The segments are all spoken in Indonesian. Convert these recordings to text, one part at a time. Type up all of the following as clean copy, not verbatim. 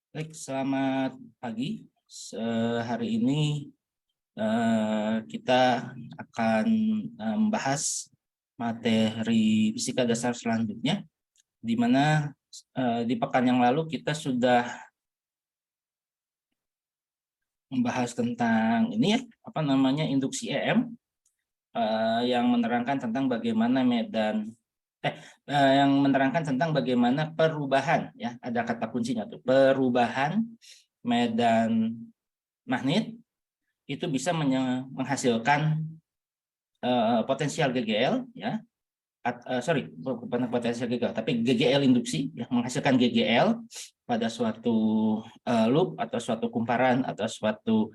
Baik, selamat pagi. Hari ini kita akan membahas materi fisika dasar selanjutnya, di mana di pekan yang lalu kita sudah membahas tentang ini ya, induksi EM yang menerangkan tentang bagaimana yang menerangkan tentang bagaimana perubahan ya, ada kata kuncinya tuh, perubahan medan magnet itu bisa menghasilkan potensial GGL ya, bukan potensial GGL tapi GGL induksi ya, menghasilkan GGL pada suatu loop atau suatu kumparan atau suatu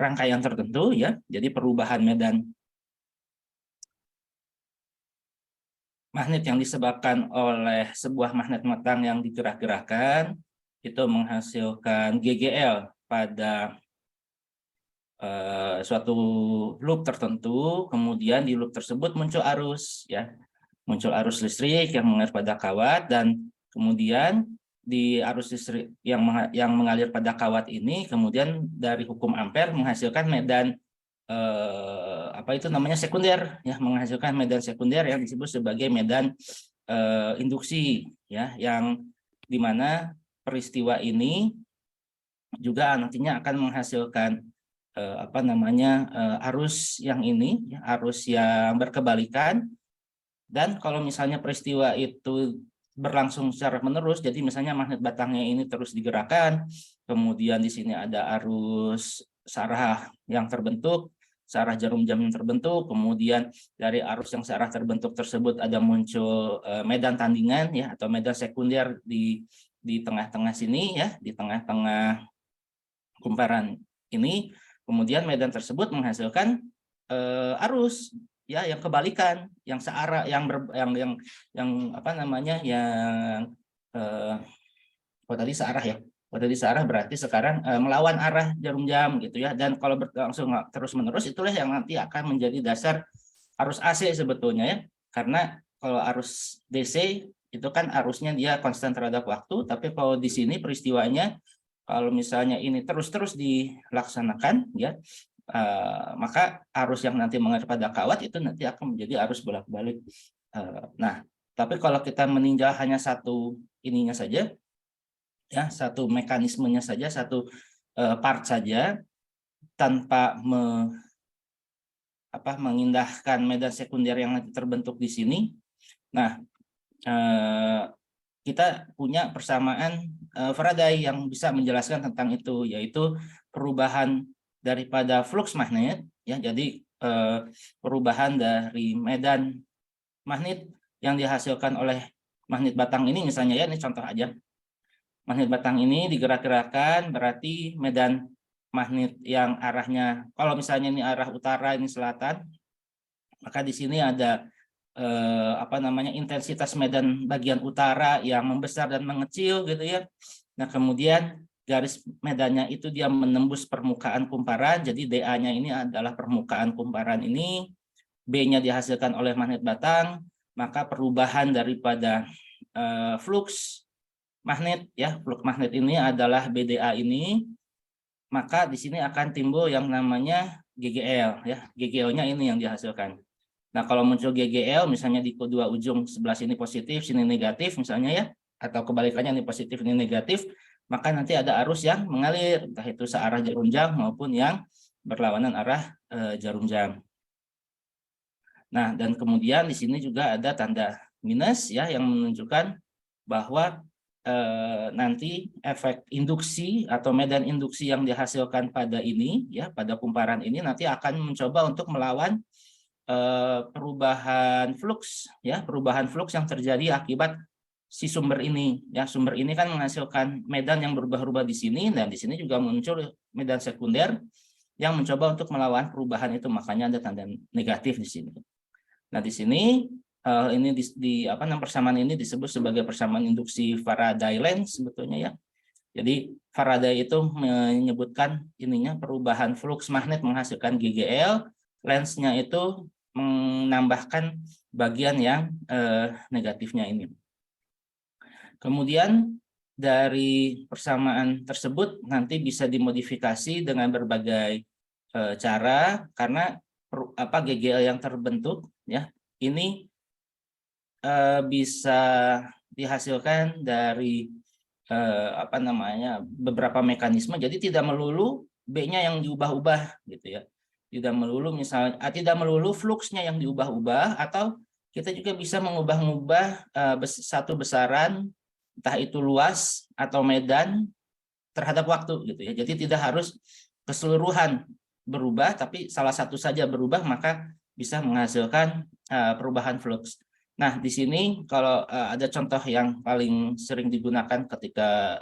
rangkaian tertentu ya. Jadi perubahan medan magnet yang disebabkan oleh sebuah magnet metang yang digerak-gerakkan itu menghasilkan GGL pada suatu loop tertentu, kemudian di loop tersebut muncul arus ya, muncul arus listrik yang mengalir pada kawat, dan kemudian di arus listrik yang mengalir pada kawat ini kemudian dari hukum ampere menghasilkan medan sekunder ya, menghasilkan medan sekunder yang disebut sebagai medan induksi ya, yang dimana peristiwa ini juga nantinya akan menghasilkan arus yang ini ya, arus yang berkebalikan. Dan kalau misalnya peristiwa itu berlangsung secara menerus, jadi misalnya magnet batangnya ini terus digerakkan, kemudian di sini ada arus searah yang terbentuk, searah jarum jam yang terbentuk, kemudian dari arus yang searah terbentuk tersebut ada muncul medan tandingan ya, atau medan sekunder di tengah-tengah sini ya, di tengah-tengah kumparan ini. Kemudian medan tersebut menghasilkan arus ya yang kebalikan, yang searah, tadi searah ya. Kalau tadi searah berarti sekarang melawan arah jarum jam gitu ya. Dan kalau berlangsung terus-menerus, itulah yang nanti akan menjadi dasar arus AC sebetulnya ya. Karena kalau arus DC itu kan arusnya dia konstan terhadap waktu, tapi kalau di sini peristiwanya kalau misalnya ini terus-terus dilaksanakan ya, maka arus yang nanti mengalir pada kawat itu nanti akan menjadi arus bolak-balik. Nah, tapi kalau kita meninjau hanya satu ininya saja ya, satu mekanismenya saja, satu part saja, tanpa mengindahkan medan sekunder yang nanti terbentuk di sini. Nah, kita punya persamaan Faraday yang bisa menjelaskan tentang itu, yaitu perubahan daripada flux magnet ya. Jadi perubahan dari medan magnet yang dihasilkan oleh magnet batang ini, misalnya ya, ini contoh aja. Magnet batang ini digerak-gerakkan, berarti medan magnet yang arahnya, kalau misalnya ini arah utara, ini selatan, maka di sini ada intensitas medan bagian utara yang membesar dan mengecil gitu ya. Nah, kemudian garis medannya itu dia menembus permukaan kumparan, jadi DA-nya ini adalah permukaan kumparan ini, B-nya dihasilkan oleh magnet batang, maka perubahan daripada flux magnet ya, flux magnet ini adalah BDA ini, maka di sini akan timbul yang namanya GGL ya. GGL-nya ini yang dihasilkan. Nah, kalau muncul GGL misalnya di kedua ujung, sebelah sini positif, sini negatif misalnya ya, atau kebalikannya ini positif, ini negatif, maka nanti ada arus yang mengalir, entah itu searah jarum jam maupun yang berlawanan arah jarum jam. Nah, dan kemudian di sini juga ada tanda minus ya, yang menunjukkan bahwa nanti efek induksi atau medan induksi yang dihasilkan pada ini ya, pada kumparan ini nanti akan mencoba untuk melawan perubahan flux ya, perubahan flux yang terjadi akibat si sumber ini ya. Sumber ini kan menghasilkan medan yang berubah-ubah di sini, dan di sini juga muncul medan sekunder yang mencoba untuk melawan perubahan itu, makanya ada tanda negatif di sini. Nah, di sini ini persamaan ini disebut sebagai persamaan induksi Faraday-Lenz sebetulnya ya. Jadi Faraday itu menyebutkan ininya perubahan flux magnet menghasilkan GGL, Lenz-nya itu menambahkan bagian yang negatifnya ini. Kemudian dari persamaan tersebut nanti bisa dimodifikasi dengan berbagai cara, karena GGL yang terbentuk ya ini bisa dihasilkan dari beberapa mekanisme. Jadi tidak melulu B-nya yang diubah-ubah gitu ya. Tidak melulu misalnya tidak melulu fluksnya yang diubah-ubah, atau kita juga bisa mengubah-ubah satu besaran, entah itu luas atau medan, terhadap waktu gitu ya. Jadi tidak harus keseluruhan berubah, tapi salah satu saja berubah maka bisa menghasilkan perubahan flux. Nah, di sini kalau ada contoh yang paling sering digunakan ketika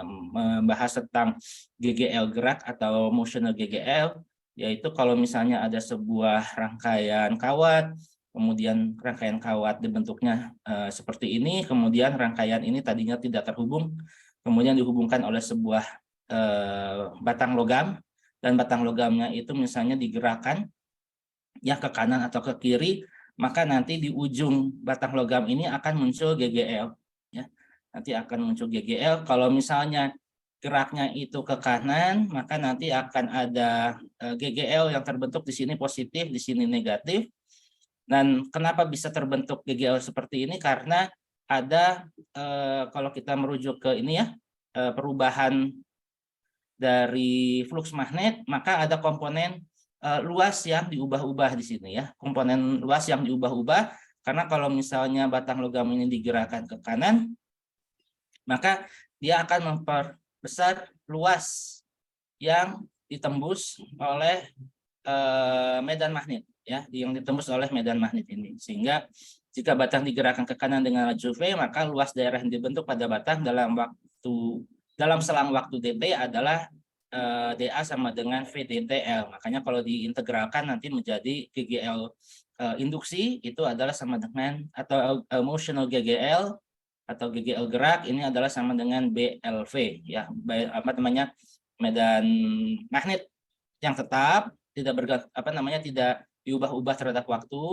membahas tentang GGL gerak atau motional GGL, yaitu kalau misalnya ada sebuah rangkaian kawat, kemudian rangkaian kawat dibentuknya seperti ini, kemudian rangkaian ini tadinya tidak terhubung, kemudian dihubungkan oleh sebuah batang logam, dan batang logamnya itu misalnya digerakkan ya ke kanan atau ke kiri, maka nanti di ujung batang logam ini akan muncul GGL ya. Nanti akan muncul GGL. Kalau misalnya geraknya itu ke kanan, maka nanti akan ada GGL yang terbentuk di sini positif, di sini negatif. Dan kenapa bisa terbentuk GGL seperti ini? Karena ada kalau kita merujuk ke ini ya, perubahan dari flux magnet, maka ada komponen luas yang diubah-ubah di sini ya. Komponen luas yang diubah-ubah, karena kalau misalnya batang logam ini digerakkan ke kanan, maka dia akan memperbesar luas yang ditembus oleh medan magnet ya, yang ditembus oleh medan magnet ini. Sehingga jika batang digerakkan ke kanan dengan laju V, maka luas daerah yang dibentuk pada batang dalam selang waktu dt adalah dA sama dengan VDTL. Makanya kalau diintegralkan nanti menjadi GGL induksi itu adalah sama dengan, atau motional GGL atau GGL gerak ini adalah sama dengan BLV ya, medan magnet yang tetap, tidak diubah-ubah terhadap waktu,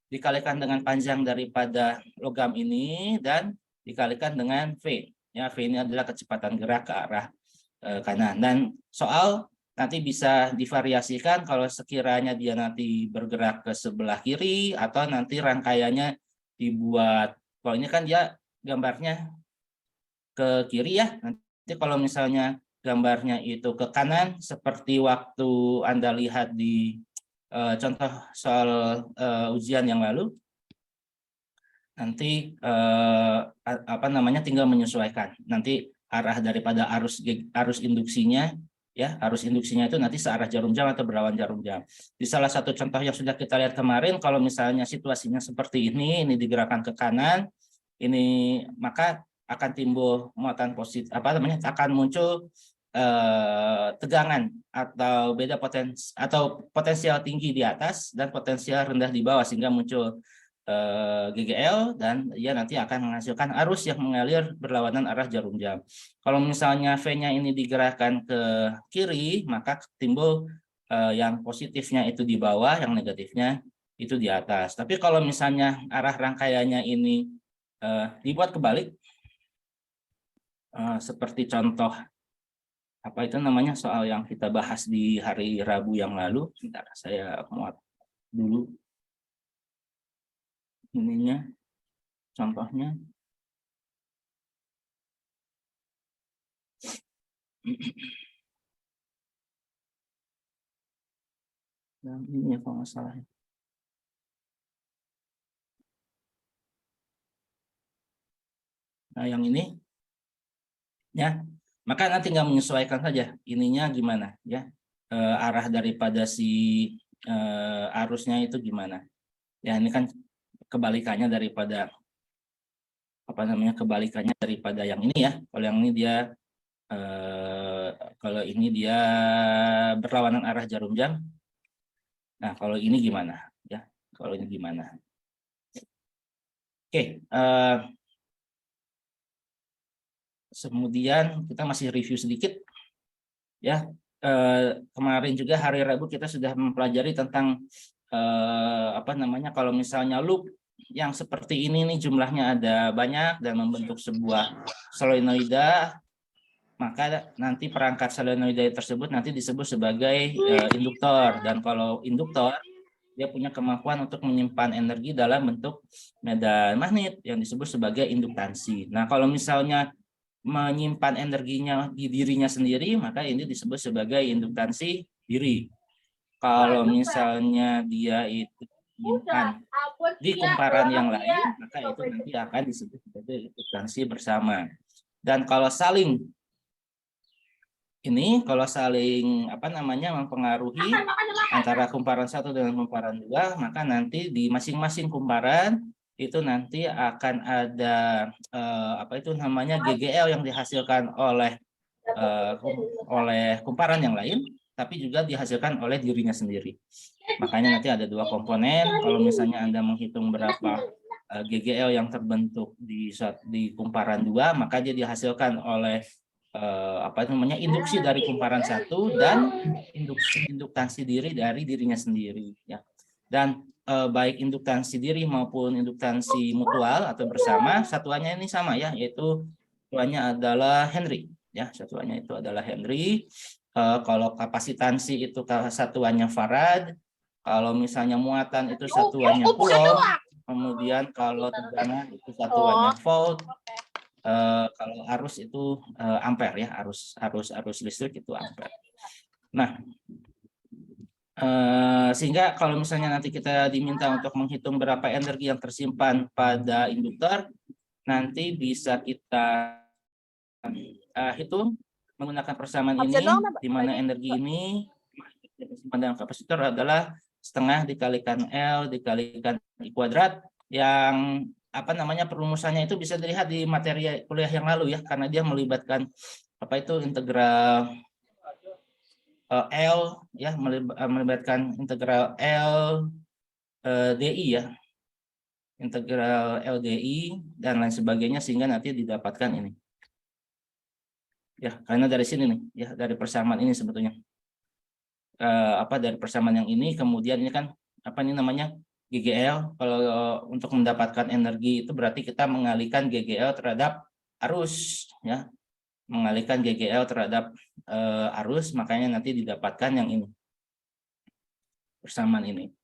dikalikan dengan panjang daripada logam ini dan dikalikan dengan V ya. V ini adalah kecepatan gerak ke arah kanan. Dan soal nanti bisa divariasikan kalau sekiranya dia nanti bergerak ke sebelah kiri, atau nanti rangkaiannya dibuat, kalau ini kan dia gambarnya ke kiri ya, nanti kalau misalnya gambarnya itu ke kanan seperti waktu Anda lihat di contoh soal ujian yang lalu, nanti tinggal menyesuaikan nanti arah daripada arus induksinya ya. Arus induksinya itu nanti searah jarum jam atau berlawan jarum jam. Di salah satu contoh yang sudah kita lihat kemarin, kalau misalnya situasinya seperti ini digerakkan ke kanan, ini maka akan timbul muatan positif, akan muncul tegangan atau potensial tinggi di atas dan potensial rendah di bawah, sehingga muncul GGL, dan ia nanti akan menghasilkan arus yang mengalir berlawanan arah jarum jam. Kalau misalnya V-nya ini digerakkan ke kiri, maka timbul yang positifnya itu di bawah, yang negatifnya itu di atas. Tapi kalau misalnya arah rangkaiannya ini dibuat kebalik, seperti contoh soal yang kita bahas di hari Rabu yang lalu. Sebentar, saya muat dulu ininya, contohnya. Dan ini ya kalau nggak salah. Nah, yang ini ya, maka nanti tinggal menyesuaikan saja ininya gimana ya, arah daripada si arusnya itu gimana ya. Ini kan kebalikannya daripada yang ini ya. Kalau yang ini dia berlawanan arah jarum jam. Nah, kalau ini gimana ya, kalau ini gimana. Oke, kemudian kita masih review sedikit ya. Kemarin juga hari Rabu kita sudah mempelajari tentang kalau misalnya loop yang seperti ini nih jumlahnya ada banyak dan membentuk sebuah solenoida, maka nanti perangkat solenoida tersebut nanti disebut sebagai induktor. Dan kalau induktor, dia punya kemampuan untuk menyimpan energi dalam bentuk medan magnet yang disebut sebagai induktansi. Nah, kalau misalnya menyimpan energinya di dirinya sendiri, maka ini disebut sebagai induktansi diri. Kalau misalnya dia itu menyimpan di kumparan yang lain, maka itu nanti akan disebut sebagai induktansi bersama. Dan kalau saling mempengaruhi antara kumparan satu dengan kumparan dua, maka nanti di masing-masing kumparan itu nanti akan ada GGL yang dihasilkan oleh kumparan yang lain, tapi juga dihasilkan oleh dirinya sendiri. Makanya nanti ada dua komponen. Kalau misalnya Anda menghitung berapa GGL yang terbentuk di kumparan dua, maka dia dihasilkan oleh induksi dari kumparan satu dan induktansi diri dari dirinya sendiri, ya. Dan baik induktansi diri maupun induktansi mutual atau bersama, satuannya ini sama, ya, yaitu satuannya adalah Henry, ya, satuannya itu adalah Henry. Kalau kapasitansi itu satuannya farad, kalau misalnya muatan itu satuannya coulomb, kemudian kalau tegangan itu satuannya volt. Kalau arus itu ampere, ya, arus listrik itu ampere. Nah, sehingga kalau misalnya nanti kita diminta untuk menghitung berapa energi yang tersimpan pada induktor, nanti bisa kita hitung menggunakan persamaan ini, di mana energi ini tersimpan dalam kapasitor adalah setengah dikalikan L dikalikan I kuadrat, yang perumusannya itu bisa dilihat di materi kuliah yang lalu, ya, karena dia melibatkan integral L, ya, melibatkan integral L DI, ya, integral LDI dan lain sebagainya, sehingga nanti didapatkan ini, ya, karena dari sini nih, ya, dari persamaan ini sebetulnya dari persamaan yang ini, kemudian ini kan GGL. Kalau untuk mendapatkan energi itu berarti kita mengalihkan GGL terhadap arus, ya, mengalihkan GGL terhadap arus, makanya nanti didapatkan yang ini, persamaan ini.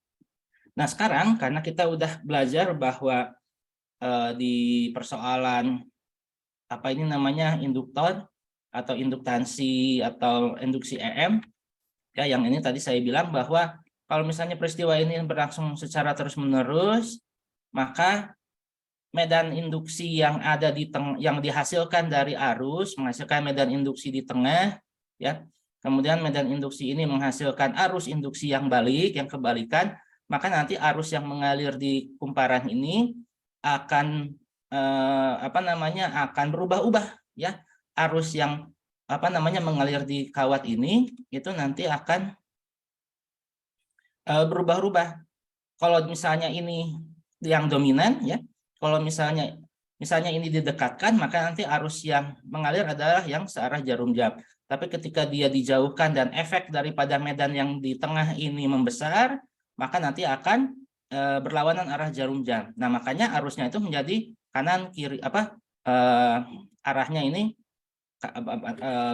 Nah, sekarang karena kita udah belajar bahwa di persoalan induktor atau induktansi atau induksi EM, ya, yang ini tadi saya bilang bahwa kalau misalnya peristiwa ini berlangsung secara terus-menerus, maka medan induksi yang ada yang dihasilkan dari arus menghasilkan medan induksi di tengah, ya. Kemudian medan induksi ini menghasilkan arus induksi yang kebalikan, maka nanti arus yang mengalir di kumparan ini akan akan berubah-ubah, ya. Arus yang mengalir di kawat ini itu nanti akan berubah-ubah. Kalau misalnya ini yang dominan, ya, kalau misalnya ini didekatkan, maka nanti arus yang mengalir adalah yang searah jarum jam. Tapi ketika dia dijauhkan dan efek daripada medan yang di tengah ini membesar, maka nanti akan berlawanan arah jarum jam. Nah, makanya arusnya itu menjadi kanan kiri, arahnya ini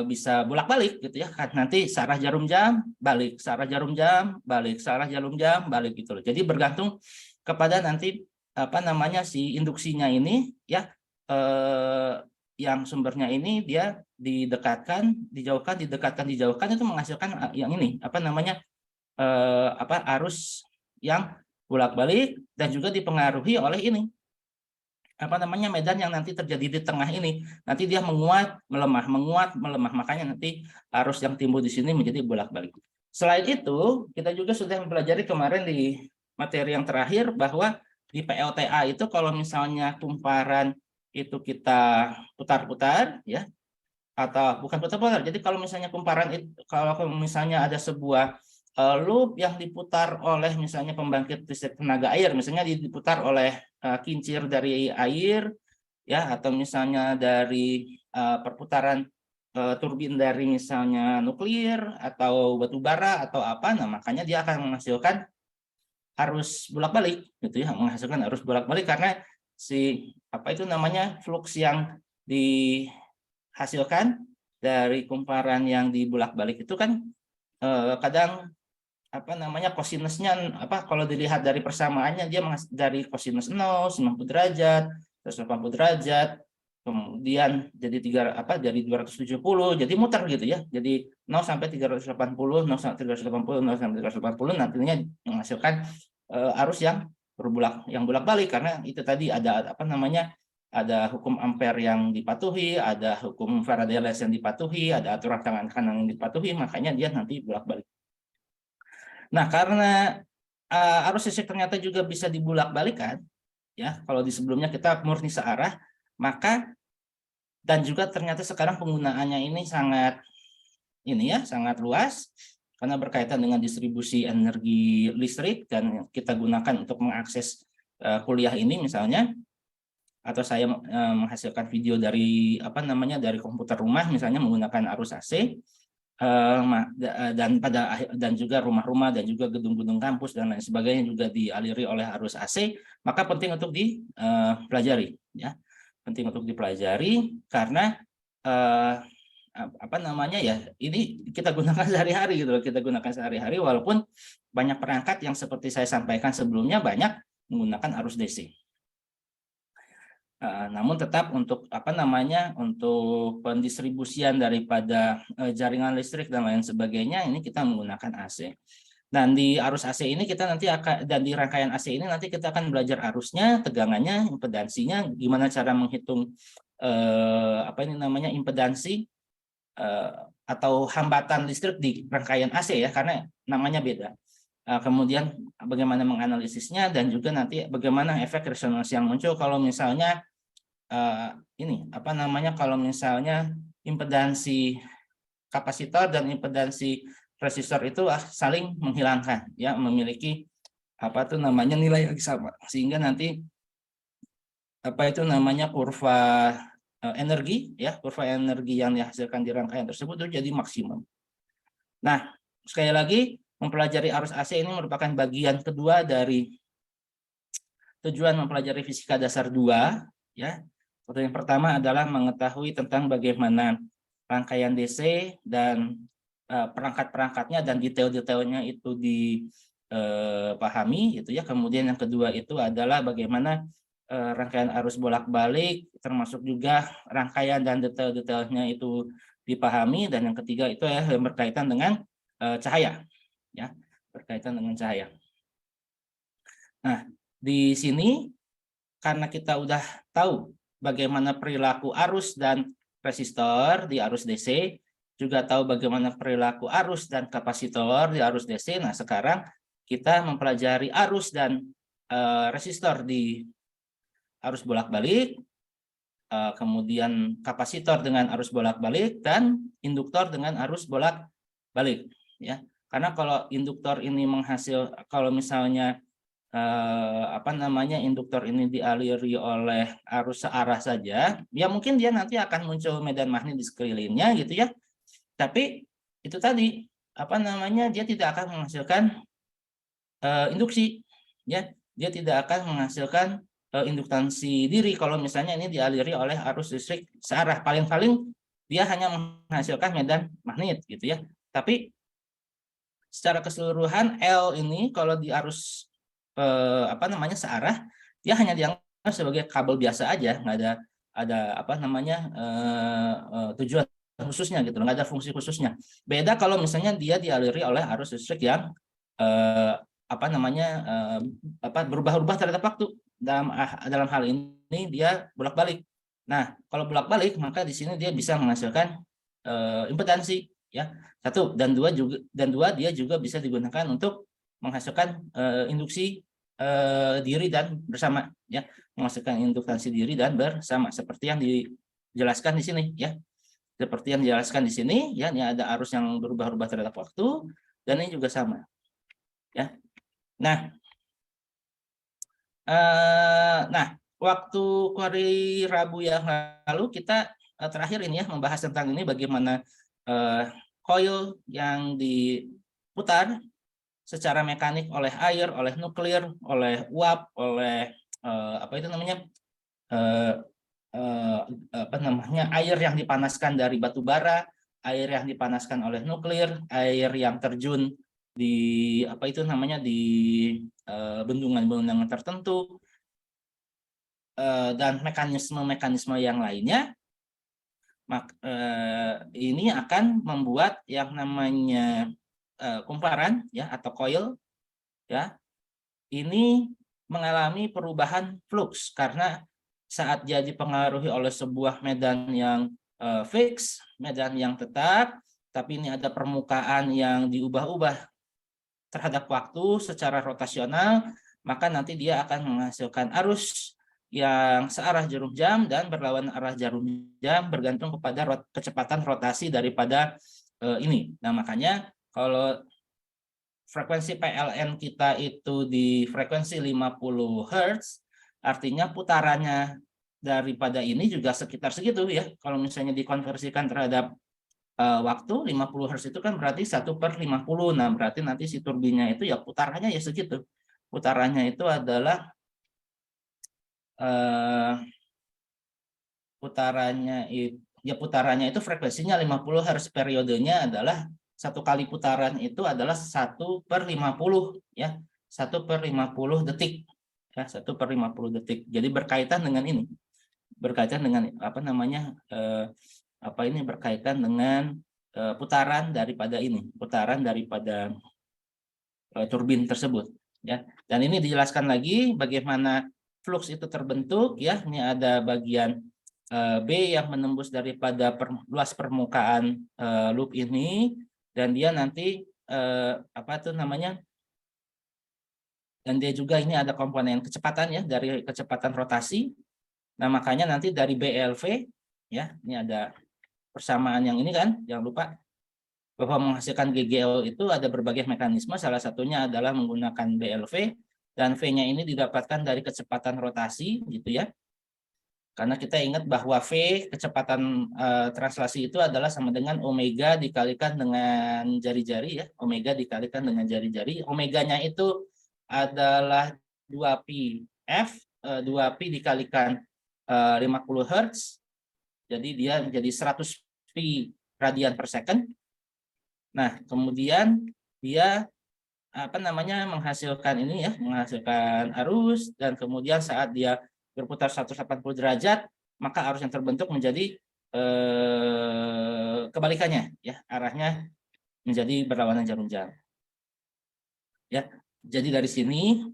bisa bolak-balik, gitu, ya. Nanti searah jarum jam balik, searah jarum jam balik, searah jarum jam balik, gitu loh. Jadi bergantung kepada nanti si induksinya ini, ya, yang sumbernya ini dia didekatkan, dijauhkan, didekatkan, dijauhkan, itu menghasilkan yang ini arus yang bolak-balik dan juga dipengaruhi oleh ini medan yang nanti terjadi di tengah ini. Nanti dia menguat, melemah, makanya nanti arus yang timbul di sini menjadi bolak-balik. Selain itu, kita juga sudah mempelajari kemarin di materi yang terakhir bahwa di PLTA itu kalau misalnya kumparan itu kita putar-putar, ya, atau bukan putar-putar. Jadi kalau misalnya kumparan itu, kalau misalnya ada sebuah loop yang diputar oleh misalnya pembangkit listrik tenaga air, misalnya diputar oleh kincir dari air, ya, atau misalnya dari perputaran turbin dari misalnya nuklir atau batu bara atau apa, nah makanya dia akan menghasilkan arus bolak-balik gitu ya, menghasilkan arus bolak-balik karena si apa itu namanya flux yang dihasilkan dari kumparan yang dibolak-balik itu kan kadang apa namanya kosinusnya apa kalau dilihat dari persamaannya dia dari kosinus 0, 90 derajat, 180 derajat, kemudian jadi jadi 270, jadi muter gitu ya. Jadi 0 sampai 380, 0 sampai 380, 0 sampai 380 nantinya menghasilkan arus yang bolak-balik karena itu tadi ada apa namanya? Ada hukum Ampere yang dipatuhi, ada hukum Faraday-Lens yang dipatuhi, ada aturan tangan kanan yang dipatuhi, makanya dia nanti bolak-balik. Nah, karena arus listrik ternyata juga bisa dibulak-balikan, ya. Kalau di sebelumnya kita murni searah, maka dan juga ternyata sekarang penggunaannya ini sangat sangat luas karena berkaitan dengan distribusi energi listrik dan kita gunakan untuk mengakses kuliah ini misalnya, atau saya menghasilkan video dari dari komputer rumah misalnya menggunakan arus AC. Dan juga rumah-rumah dan juga gedung-gedung kampus dan lain sebagainya juga dialiri oleh arus AC, maka penting untuk dipelajari ya. Penting untuk dipelajari karena ini kita gunakan sehari-hari gitu loh, kita gunakan sehari-hari walaupun banyak perangkat yang seperti saya sampaikan sebelumnya banyak menggunakan arus DC. Namun tetap untuk untuk pendistribusian daripada jaringan listrik dan lain sebagainya ini kita menggunakan AC. Dan di arus AC ini kita nanti dan di rangkaian AC ini nanti kita akan belajar arusnya, tegangannya, impedansinya, gimana cara menghitung impedansi atau hambatan listrik di rangkaian AC ya, karena namanya beda. Kemudian bagaimana menganalisisnya dan juga nanti bagaimana efek resonansi yang muncul kalau misalnya kalau misalnya impedansi kapasitor dan impedansi resistor itu saling menghilangkan ya, memiliki nilai yang sama sehingga nanti kurva energi yang dihasilkan di rangkaian tersebut itu jadi maksimum. Nah, sekali lagi mempelajari arus AC ini merupakan bagian kedua dari tujuan mempelajari fisika dasar 2 ya. Yang pertama adalah mengetahui tentang bagaimana rangkaian DC dan perangkat-perangkatnya dan detail-detailnya itu dipahami gitu ya. Kemudian yang kedua itu adalah bagaimana rangkaian arus bolak-balik termasuk juga rangkaian dan detail-detailnya itu dipahami, dan yang ketiga itu ya yang berkaitan dengan cahaya ya, berkaitan dengan cahaya. Nah, di sini karena kita udah tahu bagaimana perilaku arus dan resistor di arus DC, juga tahu bagaimana perilaku arus dan kapasitor di arus DC. Nah, sekarang kita mempelajari arus dan resistor di arus bolak-balik, kemudian kapasitor dengan arus bolak-balik, dan induktor dengan arus bolak-balik. Ya, karena kalau induktor ini kalau misalnya induktor ini dialiri oleh arus searah saja, ya mungkin dia nanti akan muncul medan magnet di sekelilingnya gitu ya. Tapi itu tadi dia tidak akan menghasilkan induksi ya. Dia tidak akan menghasilkan induktansi diri kalau misalnya ini dialiri oleh arus listrik searah. Paling-paling dia hanya menghasilkan medan magnet gitu ya. Tapi secara keseluruhan L ini kalau di arus searah, dia hanya dianggap sebagai kabel biasa aja, nggak ada tujuan khususnya gitu, nggak ada fungsi khususnya. Beda kalau misalnya dia dialiri oleh arus listrik yang berubah-ubah terhadap waktu. Dalam hal ini dia bolak-balik. Nah, kalau bolak-balik maka di sini dia bisa menghasilkan impedansi ya. Satu dan dua dia juga bisa digunakan untuk menghasilkan induksi diri dan bersama ya, menghasilkan induktansi diri dan bersama seperti yang dijelaskan di sini ya. Seperti yang dijelaskan di sini ya, ini ada arus yang berubah-ubah terhadap waktu dan ini juga sama. Ya. Nah, waktu hari Rabu yang lalu kita terakhir ini ya membahas tentang ini bagaimana coil yang diputar secara mekanik oleh air, oleh nuklir, oleh uap, oleh apa itu namanya eh, apa namanya air yang dipanaskan dari batu bara, air yang dipanaskan oleh nuklir, air yang terjun di apa itu namanya di bendungan-bendungan tertentu, dan mekanisme-mekanisme yang lainnya, ini akan membuat yang namanya kumparan ya atau coil ya ini mengalami perubahan flux karena saat dia dipengaruhi oleh sebuah medan yang fix, medan yang tetap, tapi ini ada permukaan yang diubah-ubah terhadap waktu secara rotasional, maka nanti dia akan menghasilkan arus yang searah jarum jam dan berlawan arah jarum jam bergantung kepada kecepatan rotasi daripada ini. Nah, makanya kalau frekuensi PLN kita itu di frekuensi 50 Hz, artinya putarannya daripada ini juga sekitar segitu ya. Kalau misalnya dikonversikan terhadap waktu 50 Hz itu kan berarti 1/50. Nah, berarti nanti si turbinnya itu ya putarannya ya segitu. Putarannya itu adalah eh, putarannya itu frekuensinya 50 Hz, periodenya adalah satu kali putaran itu adalah 1/50 ya, 1/50 detik ya, 1/50 detik. Jadi berkaitan dengan ini, berkaitan dengan apa namanya apa ini berkaitan dengan putaran daripada ini, putaran daripada turbin tersebut ya. Dan ini dijelaskan lagi bagaimana flux itu terbentuk ya. Ini ada bagian B yang menembus daripada luas permukaan loop ini, dan dia nanti apa itu namanya, dan dia juga ini ada komponen kecepatan ya, dari kecepatan rotasi. Nah, makanya nanti dari BLV ya, ini ada persamaan yang ini kan, jangan lupa bahwa menghasilkan GGL itu ada berbagai mekanisme, salah satunya adalah menggunakan BLV, dan V-nya ini didapatkan dari kecepatan rotasi gitu ya. Karena kita ingat bahwa V, kecepatan translasi itu adalah sama dengan omega dikalikan dengan jari-jari ya. Omega dikalikan dengan jari-jari. Omeganya itu adalah 2pi F, 2pi dikalikan 50 Hz. Jadi dia menjadi 100 pi radian per second. Nah, kemudian dia apa namanya menghasilkan ini ya, menghasilkan arus, dan kemudian saat dia berputar 180 derajat, maka arus yang terbentuk menjadi kebalikannya ya, arahnya menjadi berlawanan jarum jam. Ya. Jadi dari sini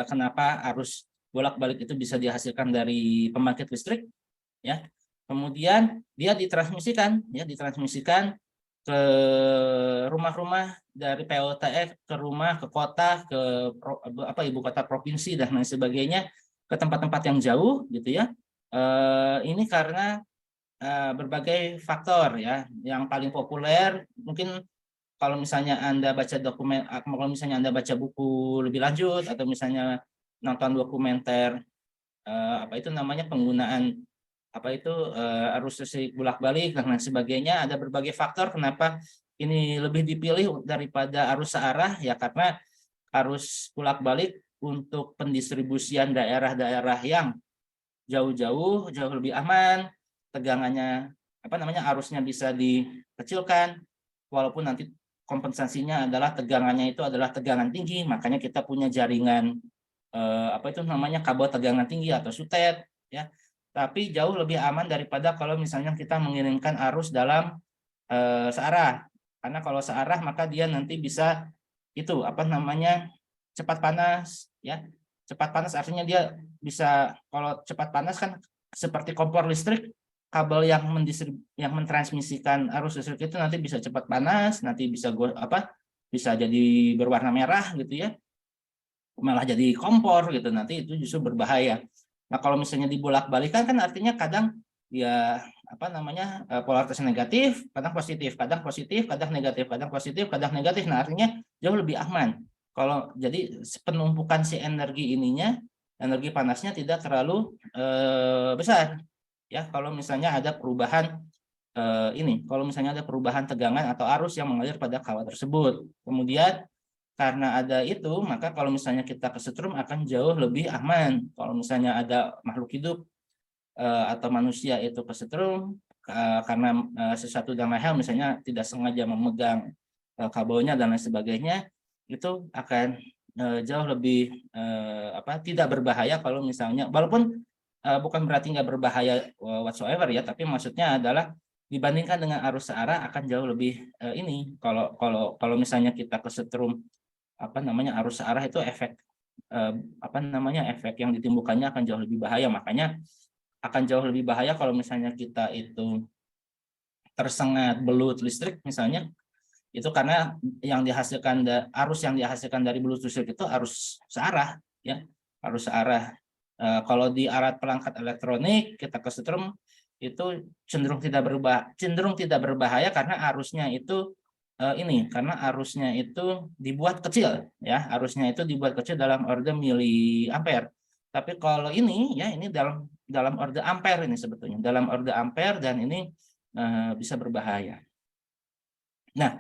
kenapa arus bolak-balik itu bisa dihasilkan dari pembangkit listrik ya. Kemudian dia ditransmisikan ke rumah-rumah dari PLTE, ke rumah, ke kota, ke ibu kota provinsi dan lain sebagainya, ke tempat-tempat yang jauh gitu ya. Ini karena berbagai faktor ya. Yang paling populer mungkin kalau misalnya Anda baca dokumen, kalau misalnya Anda baca buku lebih lanjut atau misalnya nonton dokumenter apa itu namanya penggunaan apa itu arus listrik bolak-balik dan lain sebagainya, ada berbagai faktor kenapa ini lebih dipilih daripada arus searah ya, karena arus bolak-balik untuk pendistribusian daerah-daerah yang jauh lebih aman, tegangannya apa namanya arusnya bisa dikecilkan, walaupun nanti kompensasinya adalah tegangannya itu adalah tegangan tinggi, makanya kita punya jaringan apa itu namanya kabel tegangan tinggi atau sutet ya. Tapi jauh lebih aman daripada kalau misalnya kita mengirimkan arus dalam searah. Karena kalau searah maka dia nanti bisa itu apa namanya cepat panas ya. Cepat panas artinya dia bisa, kalau cepat panas kan seperti kompor listrik, kabel yang mentransmisikan arus listrik itu nanti bisa cepat panas, nanti bisa bisa jadi berwarna merah gitu ya, malah jadi kompor gitu, nanti itu justru berbahaya. Nah, kalau misalnya dibolak-balikan kan artinya kadang ya apa namanya polaritas negatif, kadang positif, kadang positif, kadang negatif, kadang positif, kadang negatif. Nah, artinya jauh lebih aman. Kalau jadi penumpukan si energi ininya, energi panasnya tidak terlalu besar. Ya, kalau misalnya ada perubahan ini kalau misalnya ada perubahan tegangan atau arus yang mengalir pada kawat tersebut. Kemudian karena ada itu, maka kalau misalnya kita kesetrum akan jauh lebih aman. Kalau misalnya ada makhluk hidup atau manusia itu kesetrum karena sesuatu dan lain hal, misalnya tidak sengaja memegang kabelnya dan lain sebagainya, itu akan jauh lebih tidak berbahaya kalau misalnya, walaupun bukan berarti nggak berbahaya whatsoever ya, tapi maksudnya adalah dibandingkan dengan arus searah akan jauh lebih ini. Kalau misalnya kita kesetrum arus searah, itu efek efek yang ditimbulkannya akan jauh lebih bahaya. Makanya akan jauh lebih bahaya kalau misalnya kita itu tersengat belut listrik misalnya, itu karena arus yang dihasilkan dari belut listrik itu arus searah ya, arus searah. Kalau di alat perangkat elektronik kita kesetrum itu cenderung tidak berbahaya karena arusnya itu karena arusnya itu dibuat kecil ya, arusnya itu dibuat kecil dalam order miliampere. Tapi kalau ini ya, ini dalam order ampere, ini sebetulnya dalam order ampere, dan ini bisa berbahaya. Nah,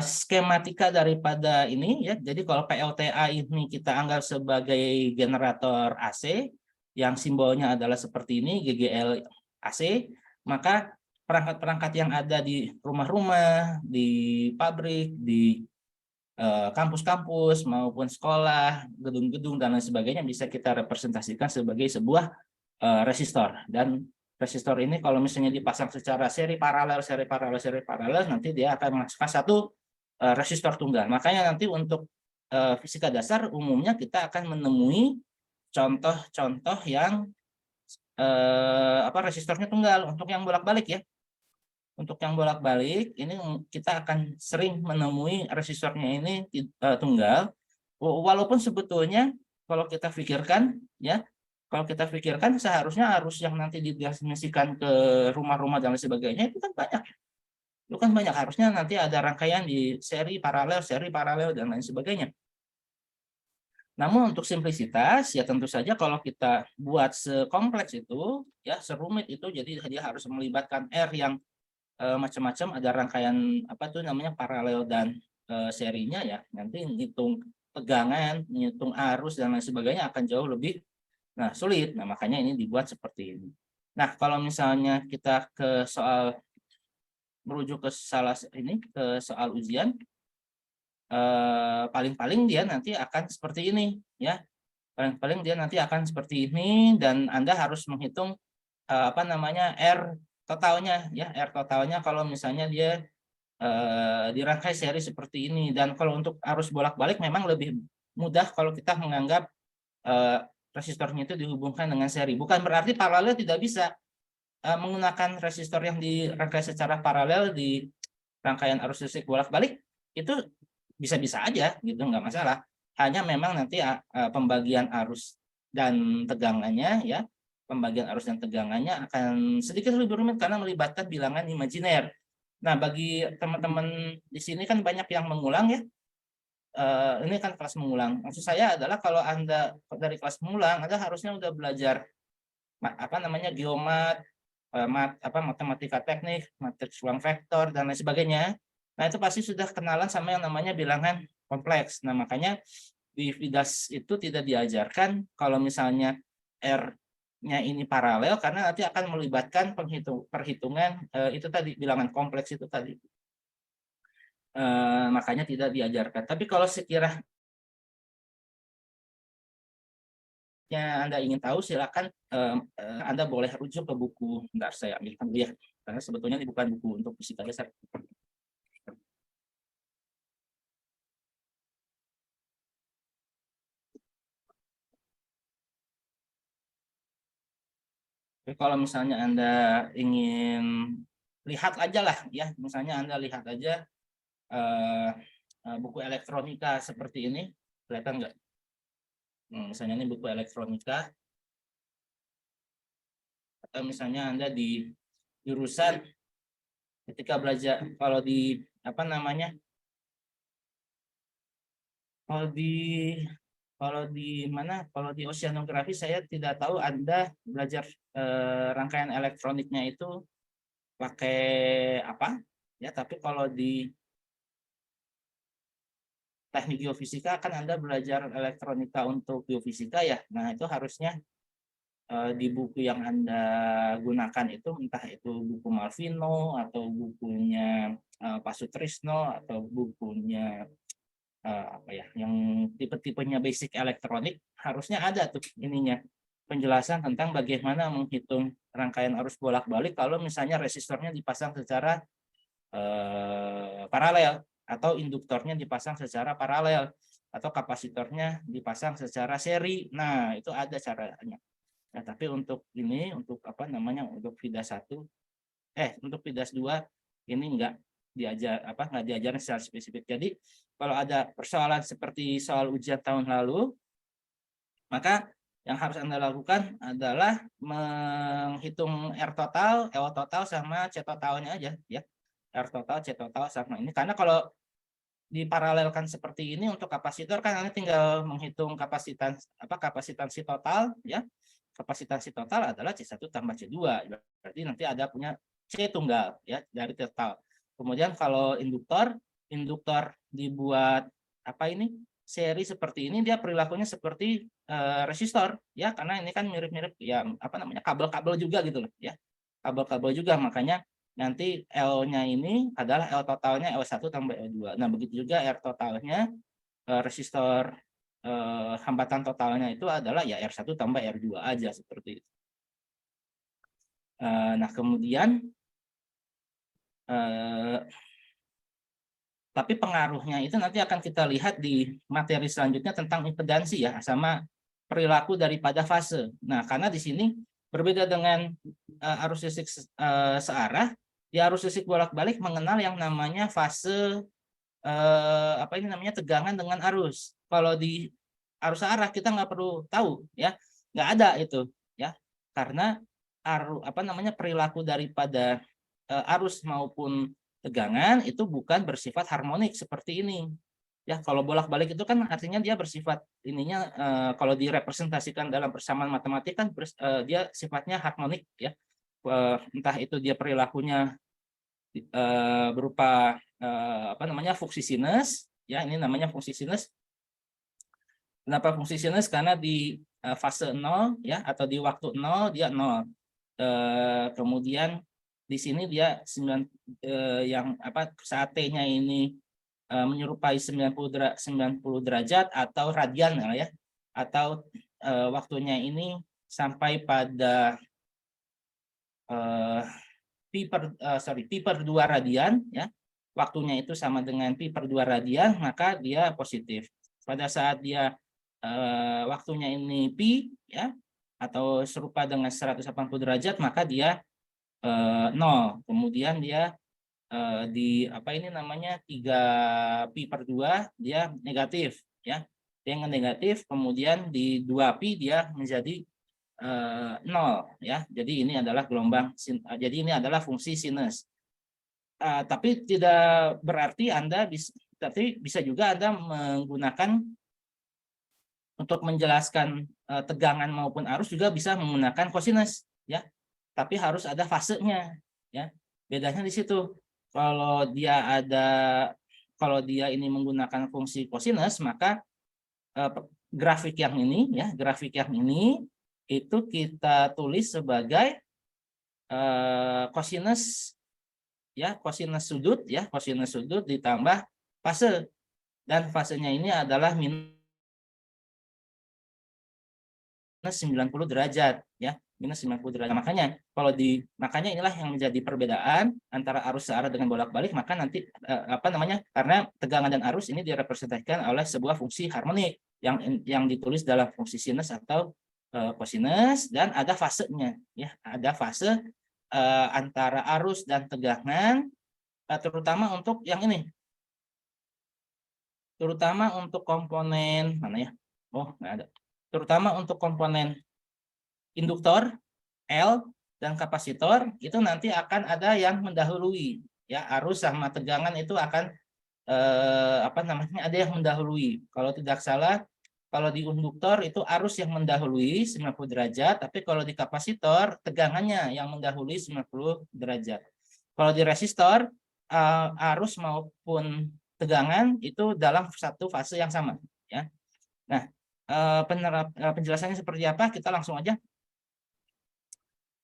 skematika daripada ini ya, jadi kalau PLTA ini kita anggap sebagai generator AC yang simbolnya adalah seperti ini, GGL AC, maka perangkat-perangkat yang ada di rumah-rumah, di pabrik, di kampus-kampus maupun sekolah, gedung-gedung dan lain sebagainya bisa kita representasikan sebagai sebuah resistor. Dan resistor ini kalau misalnya dipasang secara seri paralel, nanti dia akan menghasilkan satu resistor tunggal. Makanya nanti untuk fisika dasar umumnya kita akan menemui contoh-contoh yang resistornya tunggal. Untuk yang bolak-balik ya, untuk yang bolak-balik ini kita akan sering menemui resistornya ini tunggal, walaupun sebetulnya kalau kita pikirkan ya, kalau kita pikirkan seharusnya arus yang nanti ditransmisikan ke rumah-rumah dan lain sebagainya itu kan banyak. Itu kan banyak, harusnya nanti ada rangkaian di seri paralel dan lain sebagainya. Namun untuk simplisitas ya tentu saja kalau kita buat sekompleks itu ya, serumit itu, jadi dia harus melibatkan R yang macam-macam, ada rangkaian paralel dan serinya ya, nanti ngitung tegangan, ngitung arus dan lain sebagainya akan jauh lebih sulit. Nah, makanya ini dibuat seperti ini. Nah, kalau misalnya kita merujuk ke soal ujian, paling-paling dia nanti akan seperti ini ya. Paling-paling dia nanti akan seperti ini, dan Anda harus menghitung R totalnya ya, R totalnya kalau misalnya dia dirangkai seri seperti ini. Dan kalau untuk arus bolak-balik memang lebih mudah kalau kita menganggap resistornya itu dihubungkan dengan seri. Bukan berarti paralel tidak bisa menggunakan resistor yang dirangkai secara paralel di rangkaian arus listrik bolak-balik, itu bisa-bisa aja gitu, nggak masalah. Hanya memang nanti pembagian arus dan tegangannya ya, pembagian arus dan tegangannya akan sedikit lebih rumit karena melibatkan bilangan imajiner. Nah, bagi teman-teman di sini kan banyak yang mengulang ya. Ini kan kelas mengulang. Maksud saya adalah kalau Anda dari kelas mengulang, Anda harusnya udah belajar geomat, matematika teknik, matriks ruang vektor dan lain sebagainya. Nah, itu pasti sudah kenalan sama yang namanya bilangan kompleks. Nah, makanya di FIDAS itu tidak diajarkan kalau misalnya R-nya ini paralel, karena nanti akan melibatkan perhitungan itu tadi, bilangan kompleks itu tadi. Makanya tidak diajarkan. Tapi kalau sekiranya Anda ingin tahu, silakan Anda boleh rujuk ke buku. Bentar, saya ambilkan dulu ya, karena sebetulnya ini bukan buku untuk fisika dasar. Jadi kalau misalnya Anda ingin lihat aja lah ya, misalnya Anda lihat aja buku elektronika seperti ini, kelihatan nggak? Misalnya ini buku elektronika, atau misalnya Anda di jurusan ketika belajar, kalau di kalau di oceanografi saya tidak tahu Anda belajar rangkaian elektroniknya itu pakai apa ya, tapi kalau di teknik geofisika kan Anda belajar elektronika untuk geofisika ya. Nah, itu harusnya di buku yang Anda gunakan itu, entah itu buku Malvino atau bukunya Pak Sutrisno atau bukunya apa ya, yang tipe-tipenya basic elektronik, harusnya ada tuh ininya penjelasan tentang bagaimana menghitung rangkaian arus bolak-balik kalau misalnya resistornya dipasang secara paralel atau induktornya dipasang secara paralel atau kapasitornya dipasang secara seri. Nah, itu ada caranya. Nah, tapi untuk ini, untuk apa namanya, untuk FIDAS 1, untuk FIDAS 2 ini enggak diajarin secara spesifik. Jadi kalau ada persoalan seperti soal ujian tahun lalu, maka yang harus Anda lakukan adalah menghitung R total, EO total sama C totalnya aja ya. R total, C total sama ini. Karena kalau diparalelkan seperti ini untuk kapasitor kan Anda tinggal menghitung kapasitansi total ya. Kapasitansi total adalah C1 tambah C2. Berarti nanti ada punya C tunggal ya dari total. Kemudian kalau induktor dibuat apa ini? Seri seperti ini, dia perilakunya seperti resistor ya, karena ini kan mirip-mirip ya apa namanya, kabel-kabel juga gitu loh ya. Kabel-kabel juga, makanya nanti L-nya ini adalah L totalnya L1 tambah L2. Nah, begitu juga R totalnya resistor hambatan totalnya itu adalah ya R1 tambah R2 aja seperti itu. Nah, kemudian tapi pengaruhnya itu nanti akan kita lihat di materi selanjutnya tentang impedansi ya, sama perilaku daripada fase. Nah, karena di sini berbeda dengan arus listrik searah, di arus listrik bolak-balik mengenal yang namanya fase apa ini namanya, tegangan dengan arus. Kalau di arus arah kita nggak perlu tahu ya, nggak ada itu ya, karena apa namanya, perilaku daripada arus maupun tegangan itu bukan bersifat harmonik seperti ini ya. Kalau bolak-balik itu kan artinya dia bersifat ininya kalau direpresentasikan dalam persamaan matematik kan dia sifatnya harmonik ya. Entah itu dia perilakunya berupa apa namanya, fungsi sinus ya, ini namanya fungsi sinus. Kenapa fungsi sinus? Karena di fase 0 ya, atau di waktu 0 dia 0. Kemudian di sini dia yang apa, saat T-nya ini menyerupai 90 derajat atau radian ya, atau waktunya ini sampai pada pi/2 radian ya, waktunya itu sama dengan pi/2 radian, maka dia positif. Pada saat dia waktunya ini pi ya, atau serupa dengan 180 derajat, maka dia 0. Kemudian dia di apa ini namanya, 3 pi/2 dia negatif ya. Dia negatif, kemudian di 2 pi dia menjadi 0 ya. Jadi ini adalah jadi ini adalah fungsi sinus. Tapi tidak berarti tapi bisa juga Anda menggunakan untuk menjelaskan tegangan maupun arus, juga bisa menggunakan kosinus ya. Tapi harus ada fasenya ya. Bedanya di situ. Kalau dia ini menggunakan fungsi kosinus, maka grafik yang ini ya, grafik yang ini itu kita tulis sebagai kosinus ya, kosinus sudut ya, kosinus sudut ditambah fase, dan fasenya ini adalah minus 90 derajat ya, minus 90 derajat. Makanya inilah yang menjadi perbedaan antara arus searah dengan bolak-balik. Maka nanti apa namanya, karena tegangan dan arus ini direpresentasikan oleh sebuah fungsi harmonik yang ditulis dalam fungsi sinus atau kosinus, dan ada fasenya ya, ada fase antara arus dan tegangan, terutama untuk yang ini, terutama untuk komponen mana ya, nggak ada, terutama untuk komponen induktor L dan kapasitor, itu nanti akan ada yang mendahului ya, arus sama tegangan itu akan apa namanya, ada yang mendahului. Kalau tidak salah, kalau di induktor itu arus yang mendahului 90 derajat, tapi kalau di kapasitor tegangannya yang mendahului 90 derajat. Kalau di resistor arus maupun tegangan itu dalam satu fase yang sama, ya. Nah, penjelasannya seperti apa? Kita langsung aja,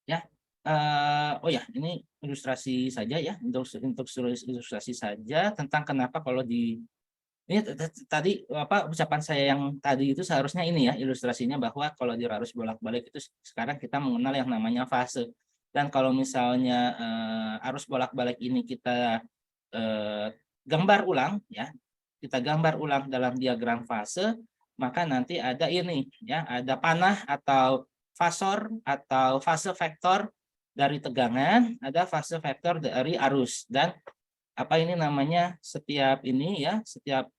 ya. Oh ya, ini ilustrasi saja ya, untuk ilustrasi saja tentang kenapa kalau di ini tadi apa ucapan saya yang tadi itu seharusnya ini ya ilustrasinya, bahwa kalau di arus bolak-balik itu sekarang kita mengenal yang namanya fase. Dan kalau misalnya arus bolak-balik ini kita gambar ulang ya, kita gambar ulang dalam diagram fase, maka nanti ada ini ya, ada panah atau fasor atau fase vektor dari tegangan, ada fase vektor dari arus. Dan apa ini namanya, setiap ini ya, setiap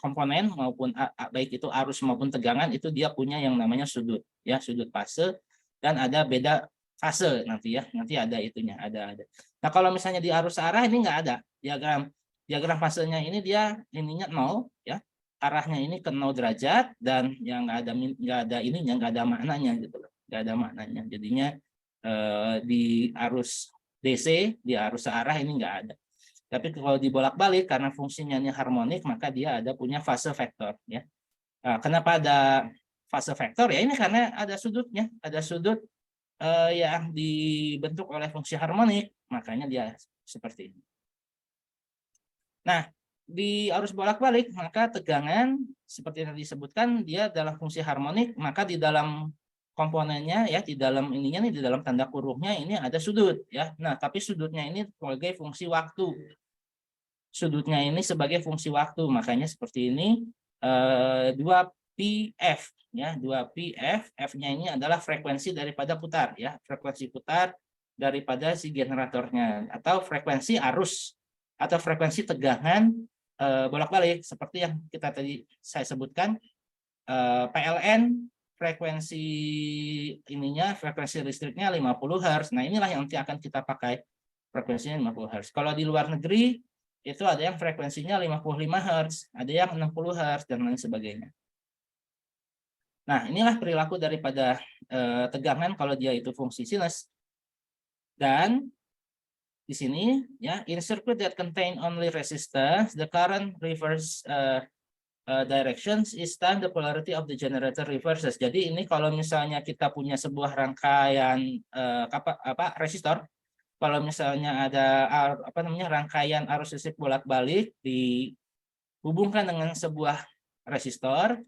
komponen maupun baik itu arus maupun tegangan itu dia punya yang namanya sudut ya, sudut fase, dan ada beda fase nanti ya, nanti ada itunya, ada. Nah, kalau misalnya di arus arah ini nggak ada diagram fasenya, ini dia ininya 0 ya, arahnya ini ke 0 derajat, dan yang nggak ada ininya, nggak ada maknanya gitu loh, nggak ada maknanya. Jadinya di arus DC, di arus searah ini nggak ada. Tapi kalau dibolak-balik karena fungsinya ini harmonik, maka dia ada punya fase vektor ya. Nah, kenapa ada fase vektor ya, ini karena ada sudutnya, ada sudut yang dibentuk oleh fungsi harmonik, makanya dia seperti ini. Nah, di arus bolak-balik maka tegangan seperti yang disebutkan dia dalam fungsi harmonik, maka di dalam komponennya ya, di dalam ininya nih, di dalam tanda kurungnya ini ada sudut ya. Nah, tapi sudutnya ini sebagai fungsi waktu. Sudutnya ini sebagai fungsi waktu, makanya seperti ini 2πf ya, 2πf, F-nya ini adalah frekuensi daripada putar ya, frekuensi putar daripada si generatornya, atau frekuensi arus atau frekuensi tegangan bolak-balik seperti yang saya sebutkan, PLN frekuensi ininya, frekuensi listriknya 50 Hz. Nah, inilah yang nanti akan kita pakai, frekuensinya 50 Hz. Kalau di luar negeri itu ada yang frekuensinya 55 Hz, ada yang 60 Hz, dan lain sebagainya. Nah, inilah perilaku daripada tegangan kalau dia itu fungsi sinus. Dan di sini ya, in circuit that contain only resistance, the current reverse directions is time the polarity of the generator reverses. Jadi ini kalau misalnya kita punya sebuah rangkaian resistor, kalau misalnya ada rangkaian arus listrik bolak-balik dihubungkan dengan sebuah resistor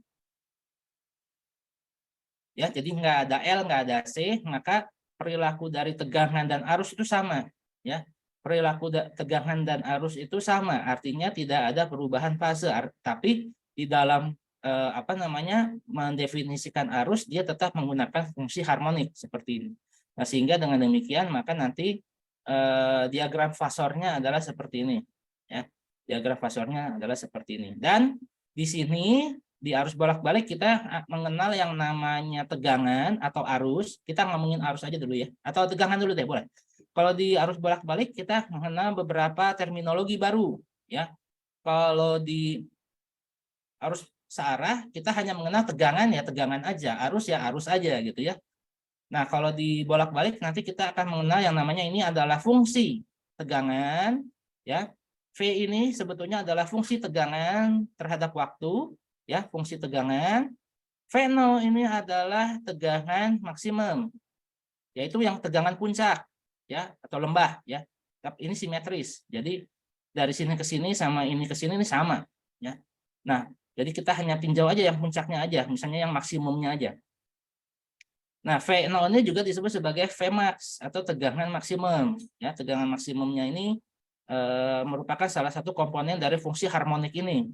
ya, jadi nggak ada L, nggak ada C, maka perilaku dari tegangan dan arus itu sama ya. Perilaku tegangan dan arus itu sama, artinya tidak ada perubahan fase, tapi di dalam mendefinisikan arus dia tetap menggunakan fungsi harmonik seperti ini. Nah, sehingga dengan demikian maka nanti diagram fasornya adalah seperti ini ya. Diagram fasornya adalah seperti ini. Dan di sini di arus bolak-balik kita mengenal yang namanya tegangan atau arus. Kita ngomongin arus aja dulu ya, atau tegangan dulu deh, boleh. Kalau di arus bolak-balik kita mengenal beberapa terminologi baru ya. Kalau di arus searah kita hanya mengenal tegangan ya tegangan aja, arus ya arus aja gitu ya. Nah, kalau di bolak-balik nanti kita akan mengenal yang namanya ini adalah fungsi tegangan ya. V ini sebetulnya adalah fungsi tegangan terhadap waktu ya, fungsi tegangan. V0 ini adalah tegangan maksimum, yaitu yang tegangan puncak ya, atau lembah ya. Tapi ini simetris. Jadi dari sini ke sini sama ini ke sini ini sama ya. Nah, jadi kita hanya tinjau aja yang puncaknya aja, misalnya yang maksimumnya aja. Nah, V0 ini juga disebut sebagai Vmax atau tegangan maksimum ya. Tegangan maksimumnya ini merupakan salah satu komponen dari fungsi harmonik ini.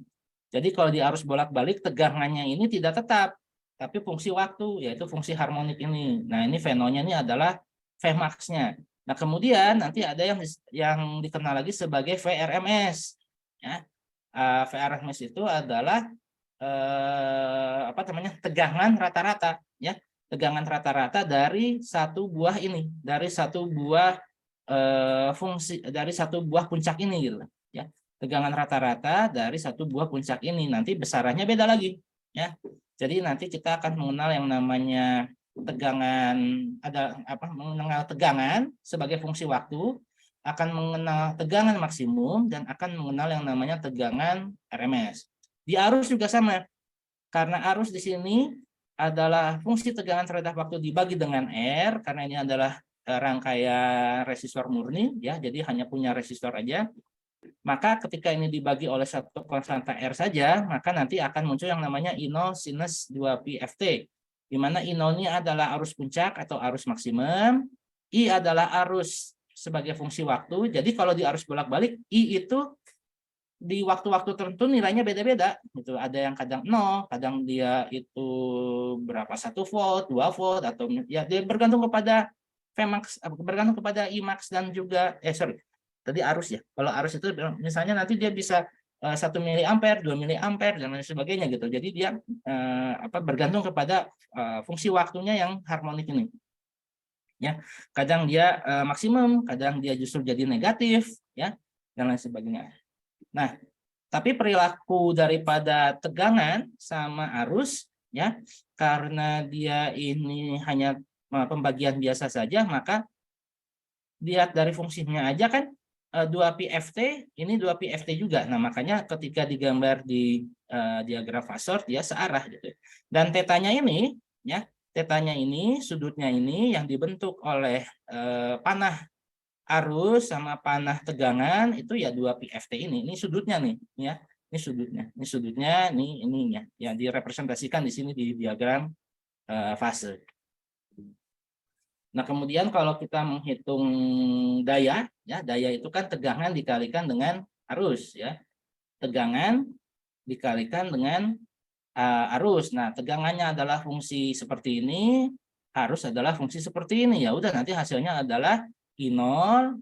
Jadi kalau di arus bolak-balik tegangannya ini tidak tetap, tapi fungsi waktu, yaitu fungsi harmonik ini. Nah, ini V0-nya ini adalah Vmax-nya. Nah, kemudian nanti ada yang dikenal lagi sebagai VRMS ya. VRMS itu adalah tegangan rata-rata ya. Tegangan rata-rata dari satu buah ini, dari satu buah fungsi, dari satu buah puncak ini gitu ya. Tegangan rata-rata dari satu buah puncak ini, nanti besarannya beda lagi ya. Jadi nanti kita akan mengenal yang namanya tegangan mengenal tegangan sebagai fungsi waktu, akan mengenal tegangan maksimum dan akan mengenal yang namanya tegangan RMS. Di arus juga sama. Karena arus di sini adalah fungsi tegangan terhadap waktu dibagi dengan R, karena ini adalah rangkaian resistor murni ya, jadi hanya punya resistor aja. Maka ketika ini dibagi oleh satu konstanta R saja, maka nanti akan muncul yang namanya I0 sinus 2pi Ft, di mana I0 ini adalah arus puncak atau arus maksimum, I adalah arus sebagai fungsi waktu. Jadi kalau di arus bolak-balik, I itu di waktu-waktu tertentu nilainya beda-beda. Gitu. Ada yang kadang 0, kadang dia itu berapa, 1 volt, 2 volt, atau ya dia bergantung kepada Vmax, bergantung kepada Imax dan juga tadi arus ya. Kalau arus itu misalnya nanti dia bisa 1 miliampere, 2 miliampere dan lain sebagainya gitu. Jadi dia bergantung kepada fungsi waktunya yang harmonik ini. Ya, kadang dia maksimum, kadang dia justru jadi negatif ya dan lain sebagainya. Nah, tapi perilaku daripada tegangan sama arus ya, karena dia ini hanya pembagian biasa saja, maka lihat dari fungsinya aja kan 2pi Ft, ini 2pi Ft juga. Nah, makanya ketika digambar di diagram Fasor dia searah gitu. Dan tetanya ini ya, tetanya ini sudutnya ini yang dibentuk oleh panah arus sama panah tegangan itu ya 2pi Ft ini sudutnya nih ya. Ini sudutnya, ini ininya yang direpresentasikan di sini di diagram fase. Nah, kemudian kalau kita menghitung daya, ya daya itu kan tegangan dikalikan dengan arus, ya. Tegangan dikalikan dengan arus. Nah, tegangannya adalah fungsi seperti ini, arus adalah fungsi seperti ini. Ya udah, nanti hasilnya adalah I0,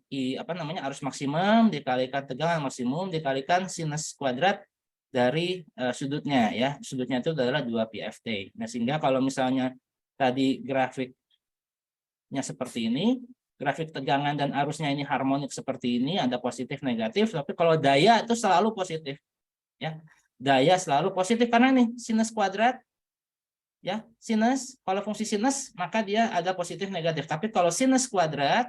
arus maksimum dikalikan tegangan maksimum dikalikan sinus kuadrat dari sudutnya, ya. Sudutnya itu adalah 2pi Ft. Nah, sehingga kalau misalnya tadi grafik seperti ini, grafik tegangan dan arusnya ini harmonik seperti ini, ada positif negatif, tapi kalau daya itu selalu positif ya. Daya selalu positif karena nih sinus kuadrat ya, sinus, kalau fungsi sinus maka dia ada positif negatif. Tapi kalau sinus kuadrat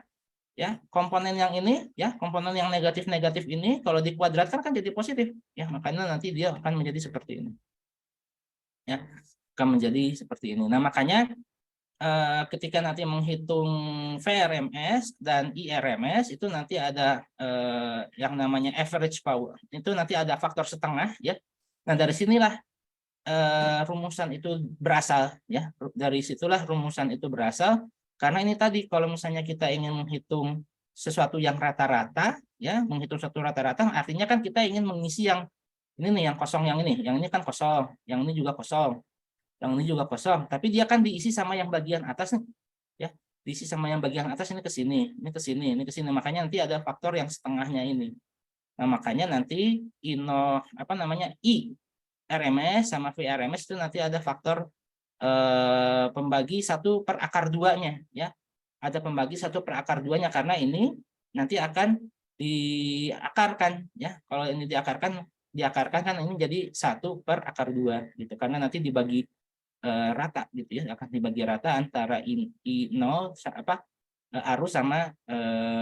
ya, komponen yang ini ya, komponen yang negatif ini kalau dikuadratkan kan jadi positif ya, makanya nanti dia akan menjadi seperti ini. Ya, akan menjadi seperti ini. Nah, makanya ketika nanti menghitung VRMS dan IRMS itu nanti ada yang namanya average power. Itu nanti ada faktor setengah ya. Nah, dari sinilah rumusan itu berasal ya. Dari situlah rumusan itu berasal karena ini tadi kalau misalnya kita ingin menghitung sesuatu yang rata-rata ya, menghitung satu rata-rata artinya kan kita ingin mengisi yang ini nih, yang kosong, yang ini kan kosong, yang ini juga kosong. Yang ini juga kosong, tapi dia kan diisi sama yang bagian atas nih, ya, diisi sama yang bagian atas ini ke sini, ini ke sini, ini ke sini. Makanya nanti ada faktor yang setengahnya ini. Nah, makanya nanti I RMS sama VRMS itu nanti ada faktor pembagi 1/2-nya, ya. Ada pembagi 1/2-nya karena ini nanti akan diakarkan, ya. Kalau ini diakarkan kan ini jadi 1/2 gitu, karena nanti dibagi rata gitu ya, akan dibagi rata antara I0 arus sama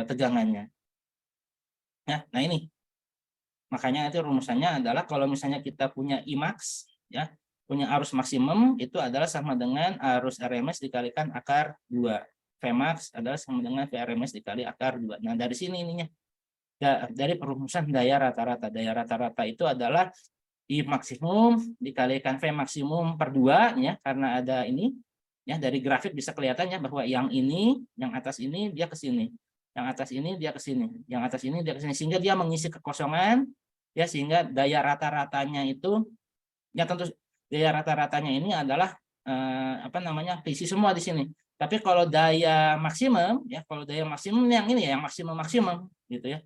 tegangannya. Nah ini makanya itu rumusannya adalah kalau misalnya kita punya Imax ya, punya arus maksimum itu adalah sama dengan arus RMS dikalikan akar 2. Vmax adalah sama dengan VRMS dikali akar 2. Nah, dari sini ininya. Dari perumusan daya rata-rata. Daya rata-rata itu adalah I maksimum dikalikan V maksimum per 2 ya, karena ada ini ya, dari grafik bisa kelihatannya bahwa yang ini, yang atas ini dia ke sini. Yang atas ini dia ke sini. Yang atas ini dia ke sini, sehingga dia mengisi kekosongan ya, sehingga daya rata-ratanya itu ya, tentu daya rata-ratanya ini adalah keisi semua di sini. Tapi kalau daya maksimum ya, kalau daya maksimum yang ini ya, yang maksimum gitu ya.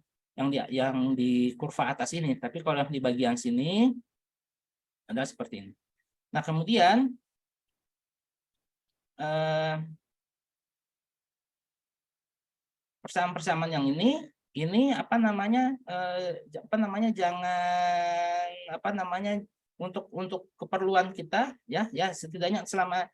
Yang di kurva atas ini. Tapi kalau yang di bagian sini adalah seperti ini. Nah, kemudian persamaan-persamaan yang ini jangan untuk keperluan kita ya setidaknya selama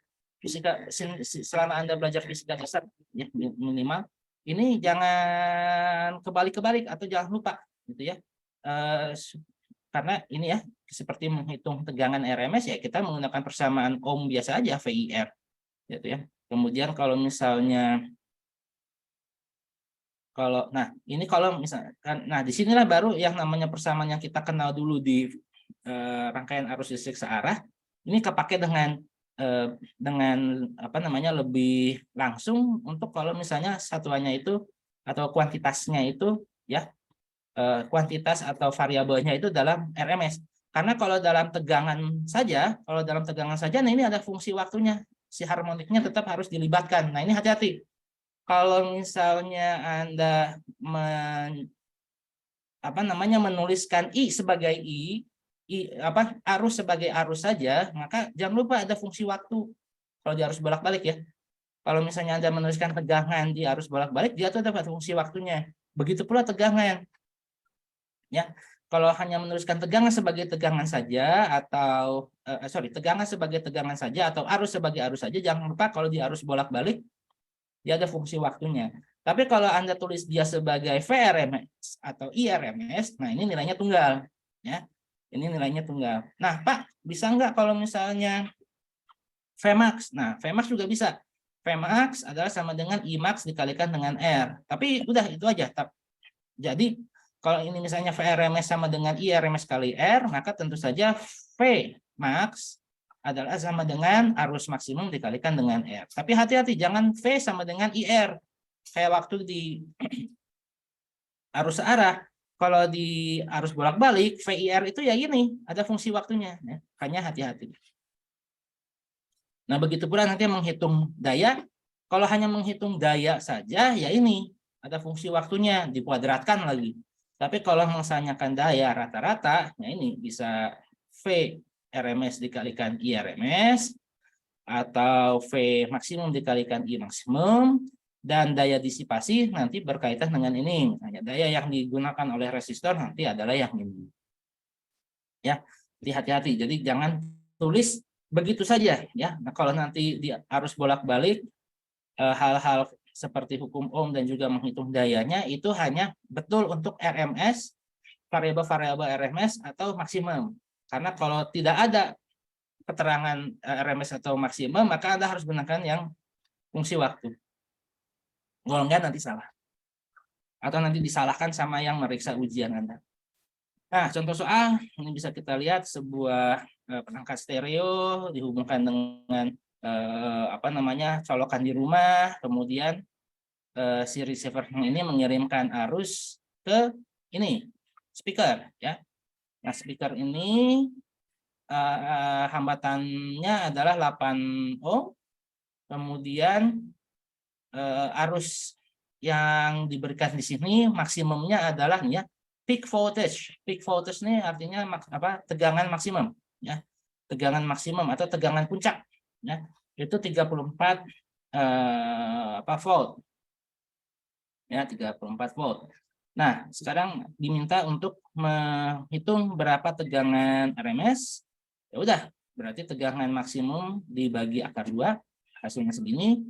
fisika selama Anda belajar fisika dasar ya minimal ini jangan kebalik-kebalik atau jangan lupa gitu ya. Karena ini ya seperti menghitung tegangan RMS ya kita menggunakan persamaan Ohm biasa aja VIR gitu ya. Kemudian kalau misalnya kalau misalkan di sinilah baru yang namanya persamaan yang kita kenal dulu di rangkaian arus listrik searah ini kepake dengan apa namanya lebih langsung untuk kalau misalnya satuannya itu atau kuantitasnya itu ya kuantitas atau variabelnya itu dalam RMS. Karena kalau dalam tegangan saja, nah ini ada fungsi waktunya. Si harmoniknya tetap harus dilibatkan. Nah, ini hati-hati. Kalau misalnya Anda menuliskan I sebagai arus sebagai arus saja, maka jangan lupa ada fungsi waktu. Kalau di arus bolak-balik ya. Kalau misalnya Anda menuliskan tegangan di arus bolak-balik, dia tuh ada fungsi waktunya. Begitu pula tegangan. Ya, kalau hanya menuliskan tegangan sebagai tegangan saja atau tegangan sebagai tegangan saja atau arus sebagai arus saja, jangan lupa kalau di arus bolak-balik dia ada fungsi waktunya. Tapi kalau Anda tulis dia sebagai VRMS atau IRMS, nah ini nilainya tunggal. Ya, ini nilainya tunggal. Nah, Pak, bisa nggak kalau misalnya Vmax? Nah, Vmax juga bisa. Vmax adalah sama dengan Imax dikalikan dengan R. Tapi udah itu aja. Jadi, kalau ini misalnya VRMS sama dengan IRMS kali R, maka tentu saja Vmax adalah sama dengan arus maksimum dikalikan dengan R. Tapi hati-hati, jangan V sama dengan IR. Kayak waktu di arus searah. Kalau di arus bolak-balik, VIR itu ya ini, ada fungsi waktunya. Ya. Hanya hati-hati. Nah, begitu pula nanti menghitung daya. Kalau hanya menghitung daya saja, ya ini, ada fungsi waktunya, dikuadratkan lagi. Tapi kalau mengusahakan daya rata-rata, ya ini bisa V RMS dikalikan I RMS atau V maksimum dikalikan I maksimum dan daya disipasi nanti berkaitan dengan ini. Misalnya daya yang digunakan oleh resistor nanti adalah yang ini. Ya, hati-hati. Jadi jangan tulis begitu saja ya. Nah, kalau nanti di arus bolak-balik hal-hal seperti hukum Ohm dan juga menghitung dayanya itu hanya betul untuk RMS, variabel-variabel RMS atau maksimum. Karena kalau tidak ada keterangan RMS atau maksimum, maka Anda harus gunakan yang fungsi waktu. Kalau enggak nanti salah. Atau nanti disalahkan sama yang meriksa ujian Anda. Nah, contoh soal ini bisa kita lihat sebuah perangkat stereo dihubungkan dengan colokan di rumah, kemudian si receiver ini mengirimkan arus ke ini speaker ya. Nah, speaker ini hambatannya adalah 8 ohm. Kemudian arus yang diberikan di sini maksimumnya adalah ya peak voltage. Peak voltage ini artinya tegangan maksimum ya. Tegangan maksimum atau tegangan puncak ya. Itu 34 volt. Ya, 34 volt. Nah, sekarang diminta untuk menghitung berapa tegangan RMS. Ya udah, berarti tegangan maksimum dibagi akar 2, hasilnya segini.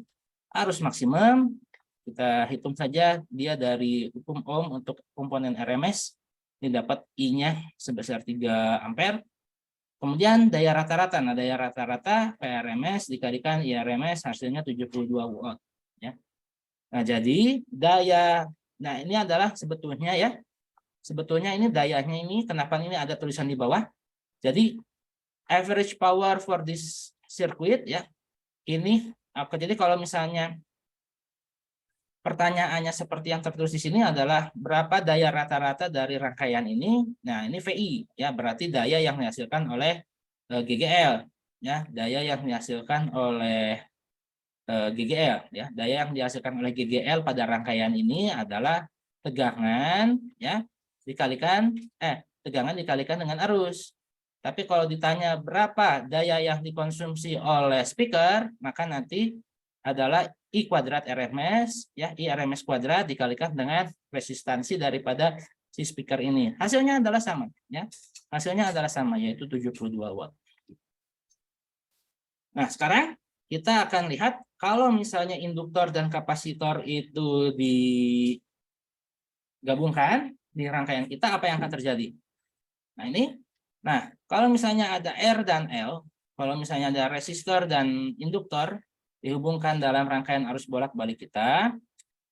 Arus maksimum, kita hitung saja dia dari hukum Ohm untuk komponen RMS. Ini dapat I-nya sebesar 3 ampere. Kemudian daya rata-rata. Nah, daya rata-rata PRMS dikalikan IRMS hasilnya 72 watt. Ya. Nah, jadi ini adalah sebetulnya ini dayanya ini, kenapa ini ada tulisan di bawah. Jadi average power for this circuit ya. Ini jadi kalau misalnya pertanyaannya seperti yang tertulis di sini adalah berapa daya rata-rata dari rangkaian ini. Nah, ini VI ya, berarti daya yang dihasilkan oleh GGL ya, daya yang dihasilkan oleh GGL ya. Daya yang dihasilkan oleh GGL pada rangkaian ini adalah tegangan ya dikalikan dengan arus. Tapi kalau ditanya berapa daya yang dikonsumsi oleh speaker, maka nanti adalah I kuadrat RMS ya, I RMS kuadrat dikalikan dengan resistansi daripada si speaker ini. Hasilnya adalah sama ya. Hasilnya adalah sama yaitu 72 watt. Nah, sekarang kita akan lihat kalau misalnya induktor dan kapasitor itu digabungkan di rangkaian kita, apa yang akan terjadi? Nah ini, kalau misalnya ada R dan L, kalau misalnya ada resistor dan induktor dihubungkan dalam rangkaian arus bolak-balik kita,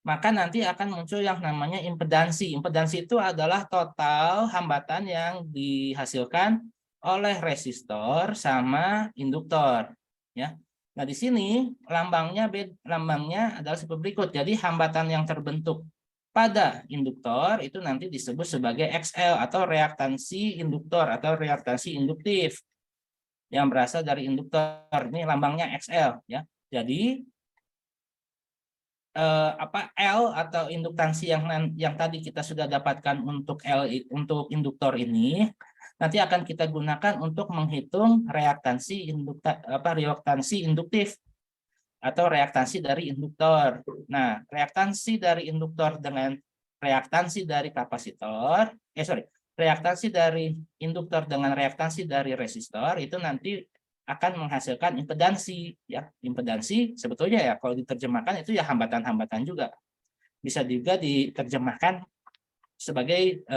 maka nanti akan muncul yang namanya impedansi. Impedansi itu adalah total hambatan yang dihasilkan oleh resistor sama induktor. Ya. Nah di sini lambangnya adalah seperti berikut. Jadi hambatan yang terbentuk pada induktor itu nanti disebut sebagai XL atau reaktansi induktor atau reaktansi induktif yang berasal dari induktor. Ini lambangnya XL ya. Jadi L atau induktansi yang tadi kita sudah dapatkan untuk untuk induktor ini nanti akan kita gunakan untuk menghitung reaktansi induktif atau reaktansi dari induktor. Nah, reaktansi dari induktor dengan reaktansi dari kapasitor, reaktansi dari induktor dengan reaktansi dari resistor itu nanti akan menghasilkan impedansi. Ya, impedansi sebetulnya ya kalau diterjemahkan itu ya hambatan-hambatan juga. Bisa juga diterjemahkan sebagai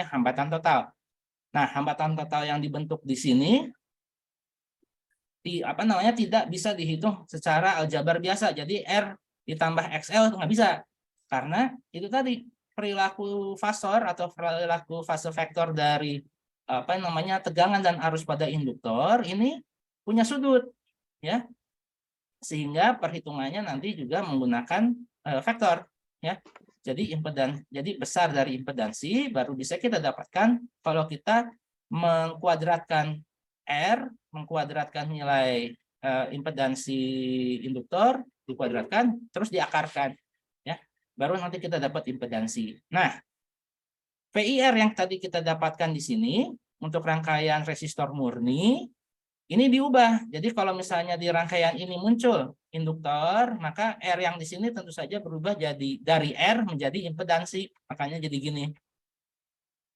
hambatan total. Nah, hambatan total yang dibentuk di sini tidak bisa dihitung secara aljabar biasa. Jadi R ditambah XL itu nggak bisa. Karena itu tadi perilaku fasor atau perilaku fase vektor dari tegangan dan arus pada induktor ini punya sudut ya. Sehingga perhitungannya nanti juga menggunakan vektor ya. Jadi besar dari impedansi baru bisa kita dapatkan kalau kita mengkuadratkan R, mengkuadratkan nilai impedansi induktor, dikuadratkan, terus diakarkan. Ya, baru nanti kita dapat impedansi. Nah, VIR yang tadi kita dapatkan di sini, untuk rangkaian resistor murni, ini diubah. Jadi kalau misalnya di rangkaian ini muncul induktor, maka R yang di sini tentu saja berubah jadi dari R menjadi impedansi. Makanya jadi gini.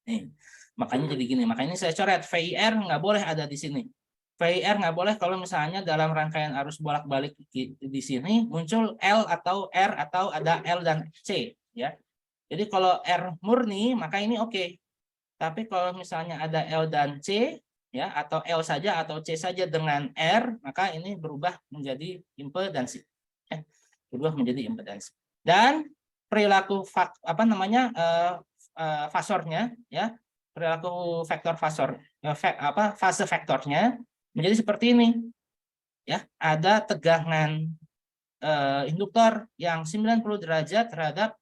Nih. Makanya jadi gini. Makanya saya coret VIR nggak boleh ada di sini. VIR nggak boleh kalau misalnya dalam rangkaian arus bolak-balik di sini muncul L atau R atau ada L dan C ya. Jadi kalau R murni maka ini oke. Tapi kalau misalnya ada L dan C ya atau L saja atau C saja dengan R maka ini berubah menjadi impedansi. Ya. Berubah menjadi impedansi. Dan perilaku fasornya ya perilaku vektor fasor fase vektornya menjadi seperti ini ya ada tegangan induktor yang 90 derajat terhadap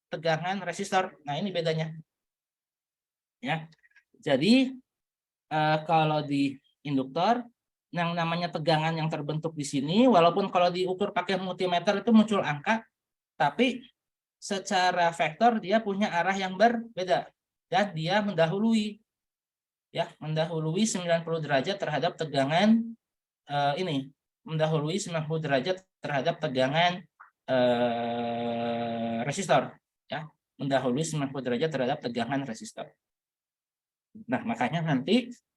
tegangan resistor. Nah ini bedanya ya. Jadi kalau di induktor yang namanya tegangan yang terbentuk di sini walaupun kalau diukur pakai multimeter itu muncul angka tapi secara vektor dia punya arah yang berbeda dan dia mendahului 90 derajat terhadap tegangan ini mendahului 90 derajat terhadap tegangan resistor ya mendahului 90 derajat terhadap tegangan resistor. Nah, makanya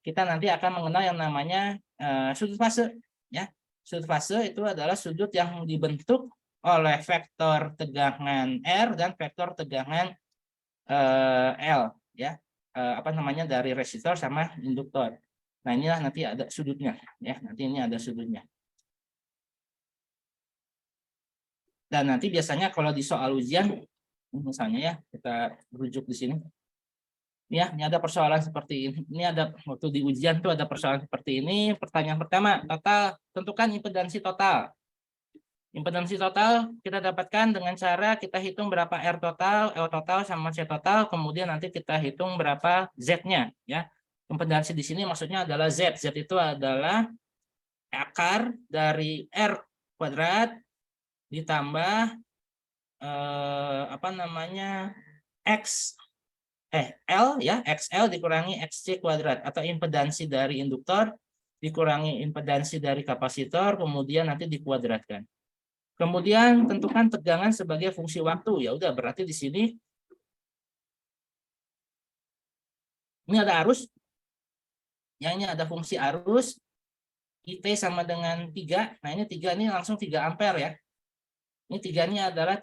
kita akan mengenal yang namanya sudut fase ya. Sudut fase itu adalah sudut yang dibentuk oleh vektor tegangan R dan vektor tegangan L ya. Dari resistor sama induktor. Nah, inilah nanti ada sudutnya ya. Nanti ini ada sudutnya. Dan nanti biasanya kalau di soal ujian misalnya ya, kita rujuk di sini. Ya, ini ada persoalan seperti ini. Ini ada waktu di ujian tuh ada persoalan seperti ini. Pertanyaan pertama, tentukan impedansi total. Impedansi total kita dapatkan dengan cara kita hitung berapa R total, L total sama C total, kemudian nanti kita hitung berapa Z-nya ya. Impedansi di sini maksudnya adalah Z. Z itu adalah akar dari R kuadrat ditambah X L ya, XL dikurangi XC kuadrat atau impedansi dari induktor dikurangi impedansi dari kapasitor kemudian nanti dikuadratkan. Kemudian tentukan tegangan sebagai fungsi waktu. Ya udah berarti di sini ini ada arus. Ya ini ada fungsi arus IT sama dengan 3. Nah, ini 3 ini langsung 3 ampere ya. Ini 3 ini adalah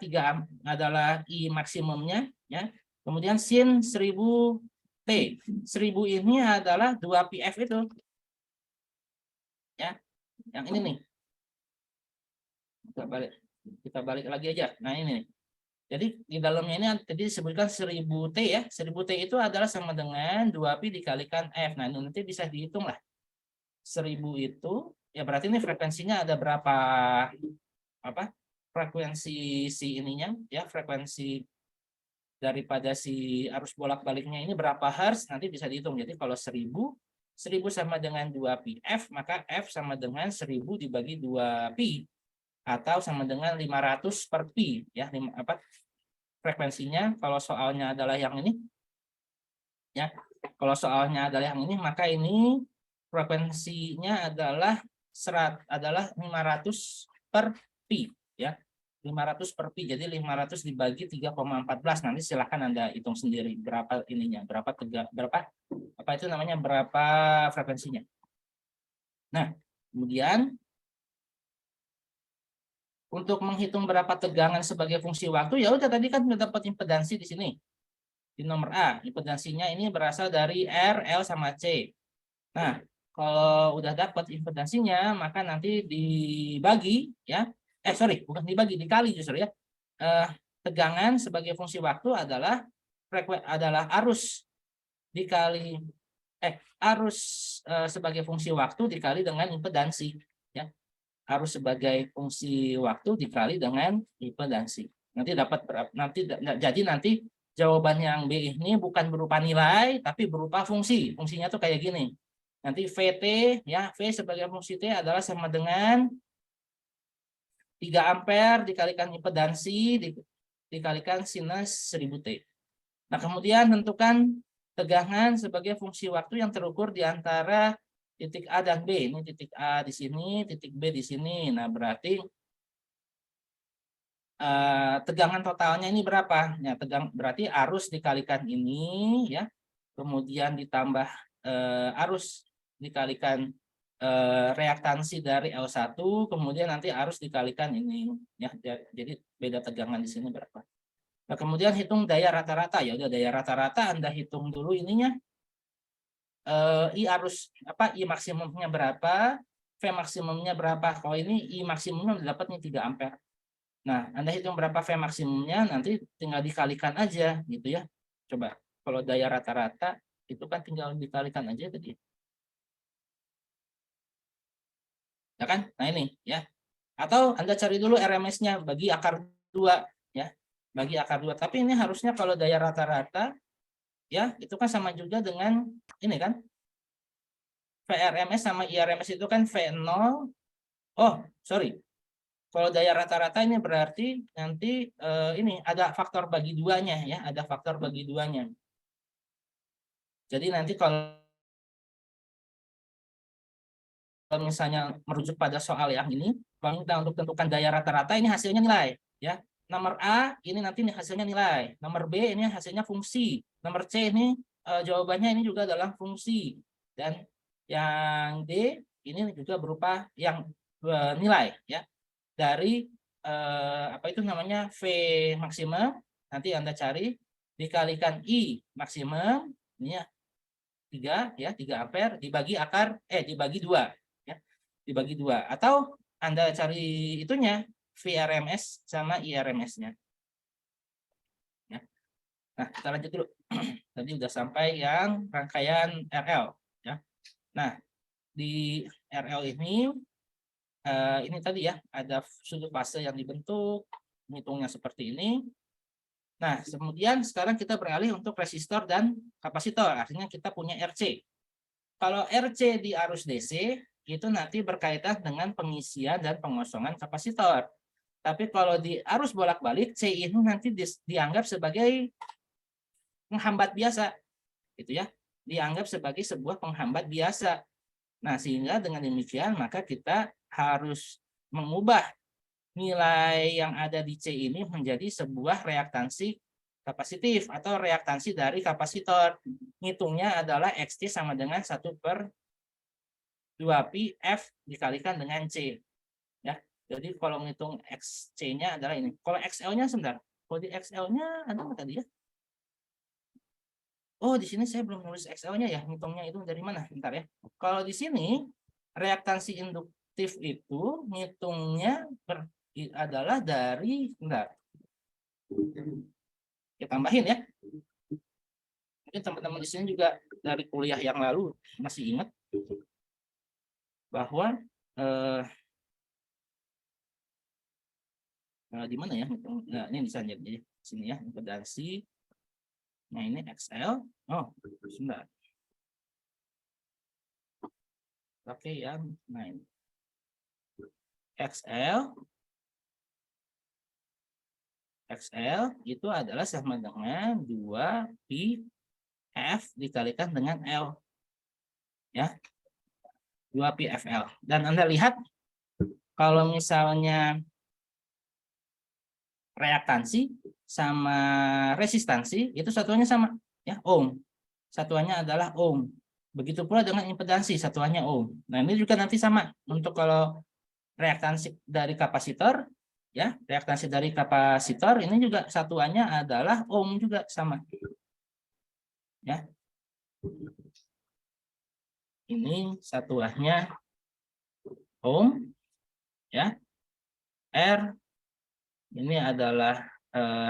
adalah I maksimumnya ya. Kemudian sin 1000 T. 1000 ini adalah 2 PF itu. Ya. Yang ini nih. Kita balik lagi aja. Nah, ini nih. Jadi di dalamnya ini tadi disebutkan 1000 T ya. 1000 T itu adalah sama dengan 2pi dikalikan F. Nah, ini nanti bisa dihitung lah. 1000 itu ya berarti ini frekuensinya ada berapa apa? Frekuensi si ininya ya, frekuensi daripada si arus bolak-baliknya ini berapa hertz nanti bisa dihitung. Jadi kalau 1000 sama dengan 2pi F, maka F sama dengan 1000 dibagi 2pi atau sama dengan 500 per pi ya, frekuensinya kalau soalnya adalah yang ini ya. Kalau soalnya adalah yang ini maka ini frekuensinya adalah 500 per pi ya. 500 per pi, jadi 500 dibagi 3,14, nanti silahkan Anda hitung sendiri berapa ininya, berapa apa itu namanya, berapa frekuensinya. Nah, kemudian untuk menghitung berapa tegangan sebagai fungsi waktu, ya udah tadi kan sudah dapat impedansi di sini. Di nomor A, impedansinya ini berasal dari R, L, sama C. Nah, kalau udah dapat impedansinya, maka nanti dibagi ya. Bukan dibagi, dikali justru ya. Tegangan sebagai fungsi waktu adalah arus dikali arus sebagai fungsi waktu dikali dengan impedansi ya. Arus sebagai fungsi waktu dikali dengan impedansi. Nanti dapat jadi nanti jawaban yang B ini bukan berupa nilai tapi berupa fungsi. Fungsinya tuh kayak gini. Nanti VT ya, V sebagai fungsi T adalah sama dengan 3 ampere dikalikan impedansi dikalikan sinus 1000 T. Nah, kemudian tentukan tegangan sebagai fungsi waktu yang terukur di antara titik A dan B. Ini titik A di sini, titik B di sini. Nah, berarti tegangan totalnya ini berapa? Ya, berarti arus dikalikan ini ya. Kemudian ditambah arus dikalikan reaktansi dari L1, kemudian nanti arus dikalikan ini ya. Jadi beda tegangan di sini berapa. Nah, kemudian hitung daya rata-rata. Ya udah, daya rata-rata Anda hitung dulu ininya. I I maksimumnya berapa, V maksimumnya berapa. Kalau ini I maksimumnya udah dapat nih 3 ampere. Nah, Anda hitung berapa V maksimumnya, nanti tinggal dikalikan aja gitu ya. Coba kalau daya rata-rata itu kan tinggal dikalikan aja tadi. Ya kan? Nah, ini ya. Atau Anda cari dulu RMS-nya bagi akar 2 ya. Bagi akar 2. Tapi ini harusnya kalau daya rata-rata ya, itu kan sama juga dengan ini kan. VRMS sama IRMS itu kan V0. Oh, sorry. Kalau daya rata-rata ini berarti nanti ini ada faktor bagi duanya ya, ada faktor bagi duanya. Jadi nanti kalau misalnya merujuk pada soal yang ini, kalau kita untuk tentukan daya rata-rata ini hasilnya nilai ya. Nomor A ini nanti hasilnya nilai, nomor B ini hasilnya fungsi, nomor C ini jawabannya ini juga adalah fungsi, dan yang D ini juga berupa yang nilai ya dari apa itu namanya V maksimum, nanti Anda cari dikalikan I maksimum ini ya 3 ampere dibagi dibagi 2 ya, dibagi 2, atau Anda cari itunya VRMS sama IRMS-nya ya. Nah, kita lanjut dulu. Tadi udah sampai yang rangkaian RL ya. Nah, di RL ini tadi ya ada sudut fase yang dibentuk, hitungnya seperti ini. Nah, kemudian sekarang kita beralih untuk resistor dan kapasitor, artinya kita punya RC. Kalau RC di arus DC itu nanti berkaitan dengan pengisian dan pengosongan kapasitor. Tapi kalau di arus bolak-balik, C ini nanti dianggap sebagai penghambat biasa, gitu ya. Dianggap sebagai sebuah penghambat biasa. Nah, sehingga dengan demikian maka kita harus mengubah nilai yang ada di C ini menjadi sebuah reaktansi kapasitif atau reaktansi dari kapasitor. Ngitungnya adalah XT sama dengan 1/2 2pi F dikalikan dengan C. Ya. Jadi kalau ngitung XC-nya adalah ini. Kalau XL-nya sebentar. Kalau di XL-nya ada apa tadi ya? Oh, di sini saya belum nulis XL-nya ya. Ngitungnya itu dari mana? Bentar ya. Kalau di sini reaktansi induktif itu ngitungnya adalah dari, bentar. Kita tambahin ya. Mungkin teman-teman di sini juga dari kuliah yang lalu masih ingat bahwa di mana ya? Nah, ini bisa jadi sini ya, impedansi. Nah, ini XL. Oh, sebentar. Oke ya, nah ini. XL itu adalah sama dengan 2pi F dikalikan dengan L. Ya. 2pi FL. Dan Anda lihat kalau misalnya reaktansi sama resistansi itu satuannya sama ya, ohm. Satuannya adalah ohm. Begitu pula dengan impedansi, satuannya ohm. Nah, ini juga nanti sama untuk kalau reaktansi dari kapasitor ya, reaktansi dari kapasitor ini juga satuannya adalah ohm juga sama. Ya. Ini satuannya ohm ya. R ini adalah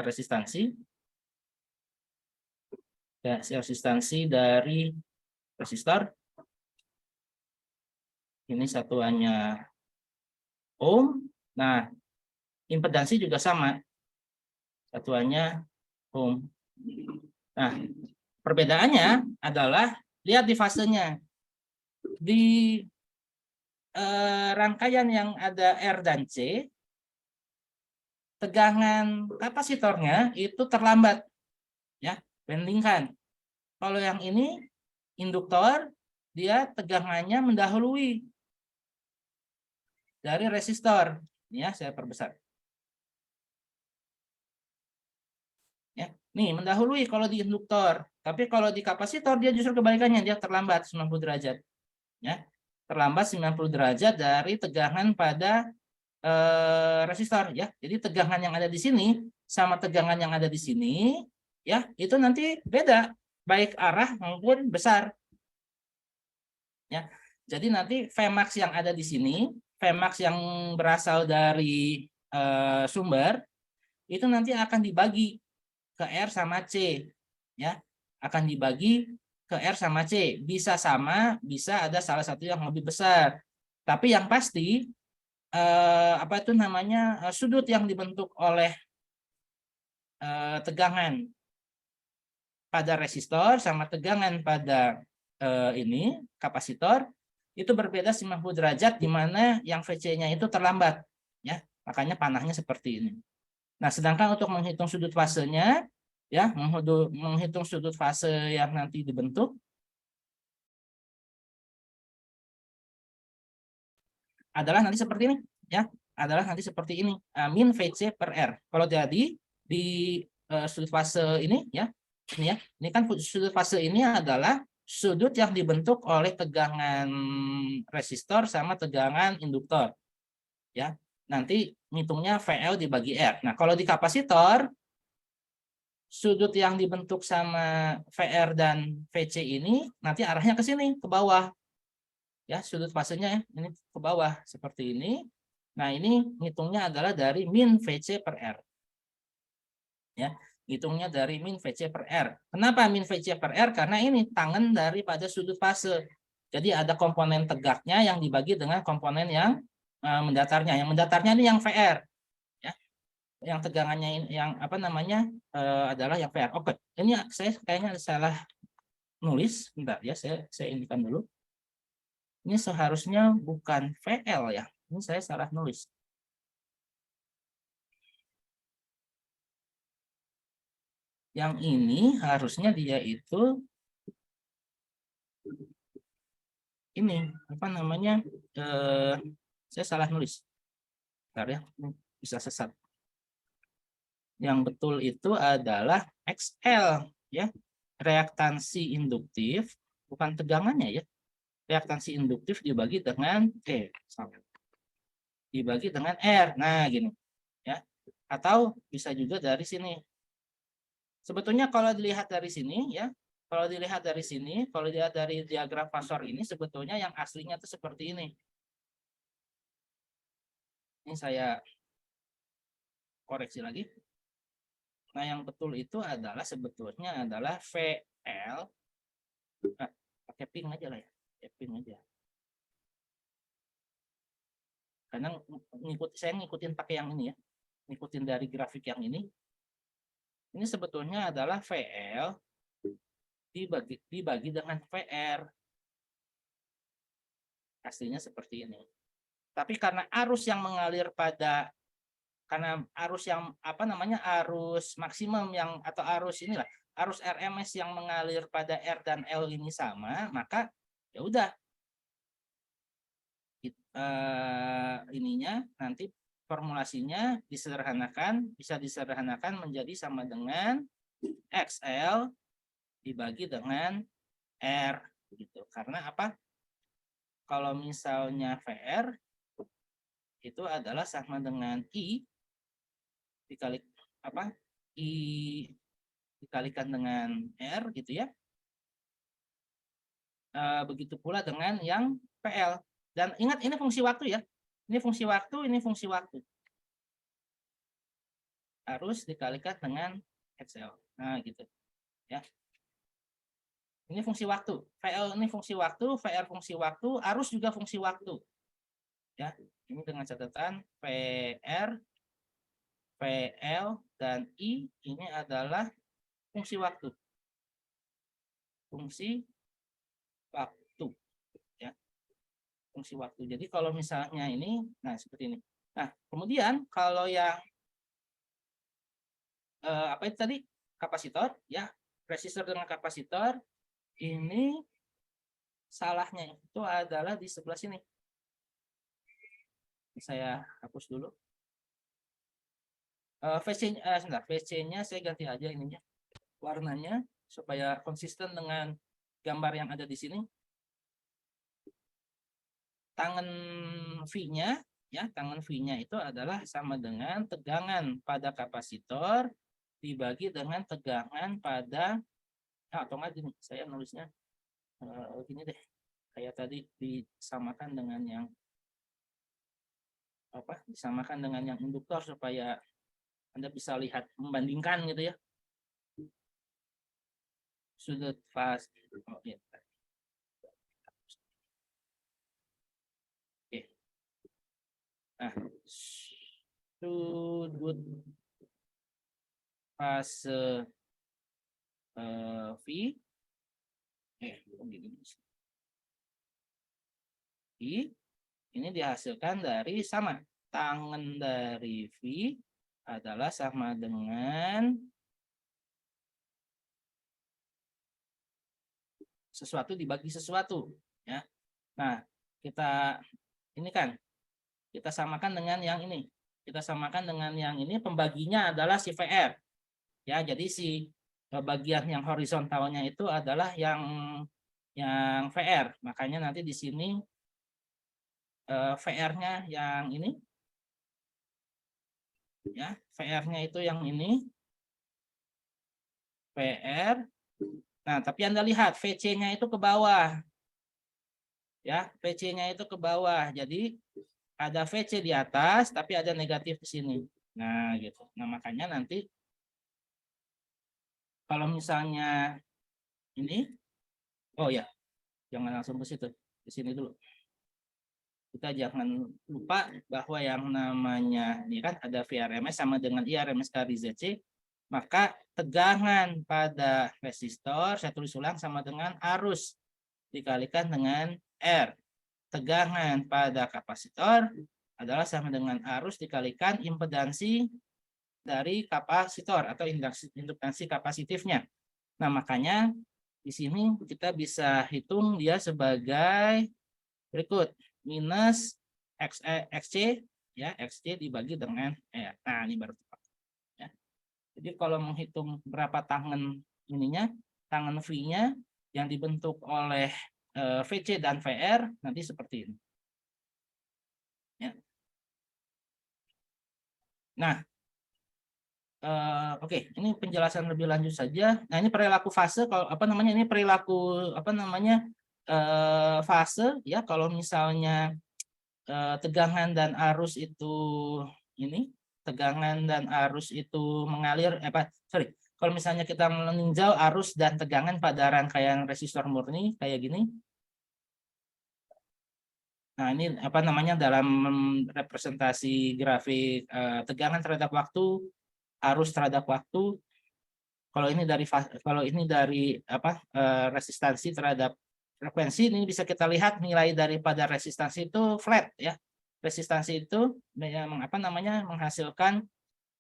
resistansi. Ya, resistansi dari resistor. Ini satuannya ohm. Nah, impedansi juga sama. Satuannya ohm. Nah, perbedaannya adalah lihat di fasenya. Di rangkaian yang ada R dan C, tegangan kapasitornya itu terlambat. Ya, bandingkan. Kalau yang ini induktor, dia tegangannya mendahului dari resistor. Ya, saya perbesar. Ya, nih mendahului kalau di induktor. Tapi kalau di kapasitor dia justru kebalikannya, dia terlambat 90 derajat. Ya, terlambat 90 derajat dari tegangan pada resistor ya. Jadi tegangan yang ada di sini sama tegangan yang ada di sini ya, itu nanti beda baik arah maupun besar. Ya. Jadi nanti Vmax yang ada di sini, Vmax yang berasal dari sumber itu nanti akan dibagi ke R sama C ya. Akan dibagi ke R sama C. Bisa sama, bisa ada salah satu yang lebih besar. Tapi yang pasti apa itu namanya sudut yang dibentuk oleh tegangan pada resistor sama tegangan pada ini kapasitor itu berbeda 90 derajat, di mana yang VC-nya itu terlambat ya, makanya panahnya seperti ini. Nah, sedangkan untuk menghitung sudut fasenya ya, menghitung sudut fase yang nanti dibentuk adalah nanti seperti ini ya, adalah nanti seperti ini, min VC per R. Kalau jadi di sudut fase ini ya, ini ya, ini kan sudut fase ini adalah sudut yang dibentuk oleh tegangan resistor sama tegangan induktor ya. Nanti ngitungnya VL dibagi R. Nah, kalau di kapasitor sudut yang dibentuk sama VR dan VC ini nanti arahnya ke sini, ke bawah ya, sudut fasenya ini ke bawah seperti ini. Nah, ini ngitungnya adalah dari min VC per R. Ya, hitungnya dari min VC per R. Kenapa min VC per R? Karena ini tangan daripada sudut fase. Jadi ada komponen tegaknya yang dibagi dengan komponen yang mendatarnya. Yang mendatarnya ini yang VR. Ya. Yang tegangannya yang apa namanya adalah yang VR. Oke, ini saya kayaknya salah nulis. Bentar ya, saya indikan dulu. Ini seharusnya bukan VL ya. Ini saya salah nulis. Yang ini harusnya dia itu ini apa namanya? Saya salah nulis. Bentar ya, bisa sesat. Yang betul itu adalah XL ya. Reaktansi induktif, bukan tegangannya ya. reaktansi induktif dibagi dengan dibagi dengan R. Nah, gini ya. Atau bisa juga dari sini. Sebetulnya kalau dilihat dari sini ya, kalau dilihat dari sini, kalau dilihat dari diagram fasor ini sebetulnya yang aslinya itu seperti ini. Ini saya koreksi lagi. Nah, yang betul itu adalah sebetulnya adalah VL. Pakai ping aja lah ya. Pakai ping aja. Karena saya ngikutin pakai yang ini ya. Ngikutin dari grafik yang ini. Ini sebetulnya adalah VL dibagi dengan VR. Aslinya seperti ini. Tapi karena arus yang mengalir karena arus yang arus maksimum yang atau arus inilah arus RMS yang mengalir pada R dan L ini sama, maka ya udah ininya nanti formulasinya bisa disederhanakan menjadi sama dengan XL dibagi dengan R gitu. Karena apa? Kalau misalnya VR itu adalah sama dengan I dikali I dikalikan dengan R gitu ya. Begitu pula dengan yang PL. Dan ingat ini fungsi waktu ya. Ini fungsi waktu, ini fungsi waktu. Harus dikalikan dengan XL. Nah, gitu. Ya. Ini fungsi waktu. VL ini fungsi waktu, VR fungsi waktu, arus juga fungsi waktu. Ya. Ini dengan catatan VR, VL dan I ini adalah fungsi waktu. Fungsi waktu ya. Fungsi waktu. Jadi kalau misalnya ini nah seperti ini. Nah, kemudian kalau yang apa itu tadi? Kapasitor ya. Resistor dengan kapasitor ini salahnya itu adalah di sebelah sini. Saya hapus dulu. VC-nya saya ganti aja ininya. Warnanya supaya konsisten dengan gambar yang ada di sini. Tangan V-nya ya, tangan V-nya itu adalah sama dengan tegangan pada kapasitor dibagi dengan tegangan pada atau enggak gini, saya nulisnya gini deh. Kayak tadi disamakan dengan yang disamakan dengan yang induktor supaya Anda bisa lihat membandingkan gitu ya. Sudut fase Oke. Nah, sudut fase V ini dihasilkan dari sama tangan dari V adalah sama dengan sesuatu dibagi sesuatu ya. Nah, kita ini kan kita samakan dengan yang ini. Kita samakan dengan yang ini, pembaginya adalah si VR. Ya, jadi si bagian yang horizontalnya itu adalah yang VR. Makanya nanti di sini VR-nya yang ini. Ya, VR-nya itu yang ini. VR. Nah, tapi Anda lihat VC-nya itu ke bawah. Ya, VC-nya itu ke bawah. Jadi ada VC di atas tapi ada negatif di sini. Nah, gitu. Nah, makanya nanti kalau misalnya ini ya, jangan langsung ke situ. Di sini dulu. Kita jangan lupa bahwa yang namanya ini kan ada VRMS sama dengan IRMS kali ZC, maka tegangan pada resistor saya tulis ulang sama dengan arus dikalikan dengan R. Tegangan pada kapasitor adalah sama dengan arus dikalikan impedansi dari kapasitor atau indukansi kapasitifnya. Nah, makanya di sini kita bisa hitung dia sebagai berikut. Minus XC ya, XC dibagi dengan R. Nah, ini baru tepat. Ya. Jadi kalau menghitung berapa tangan ininya, tangan V-nya yang dibentuk oleh VC dan VR nanti seperti ini. Ya. Nah, oke, ini penjelasan lebih lanjut saja. Nah, ini perilaku fase, kalau apa namanya, ini perilaku apa namanya fase ya. Kalau misalnya tegangan dan arus itu ini, tegangan dan arus itu mengalir, sorry, kalau misalnya kita meninjau arus dan tegangan pada rangkaian resistor murni kayak gini. Nah, ini apa namanya dalam representasi grafik tegangan terhadap waktu, arus terhadap waktu. Kalau ini dari apa resistansi terhadap frekuensi, ini bisa kita lihat nilai daripada resistansi itu flat ya. Resistansi itu apa namanya menghasilkan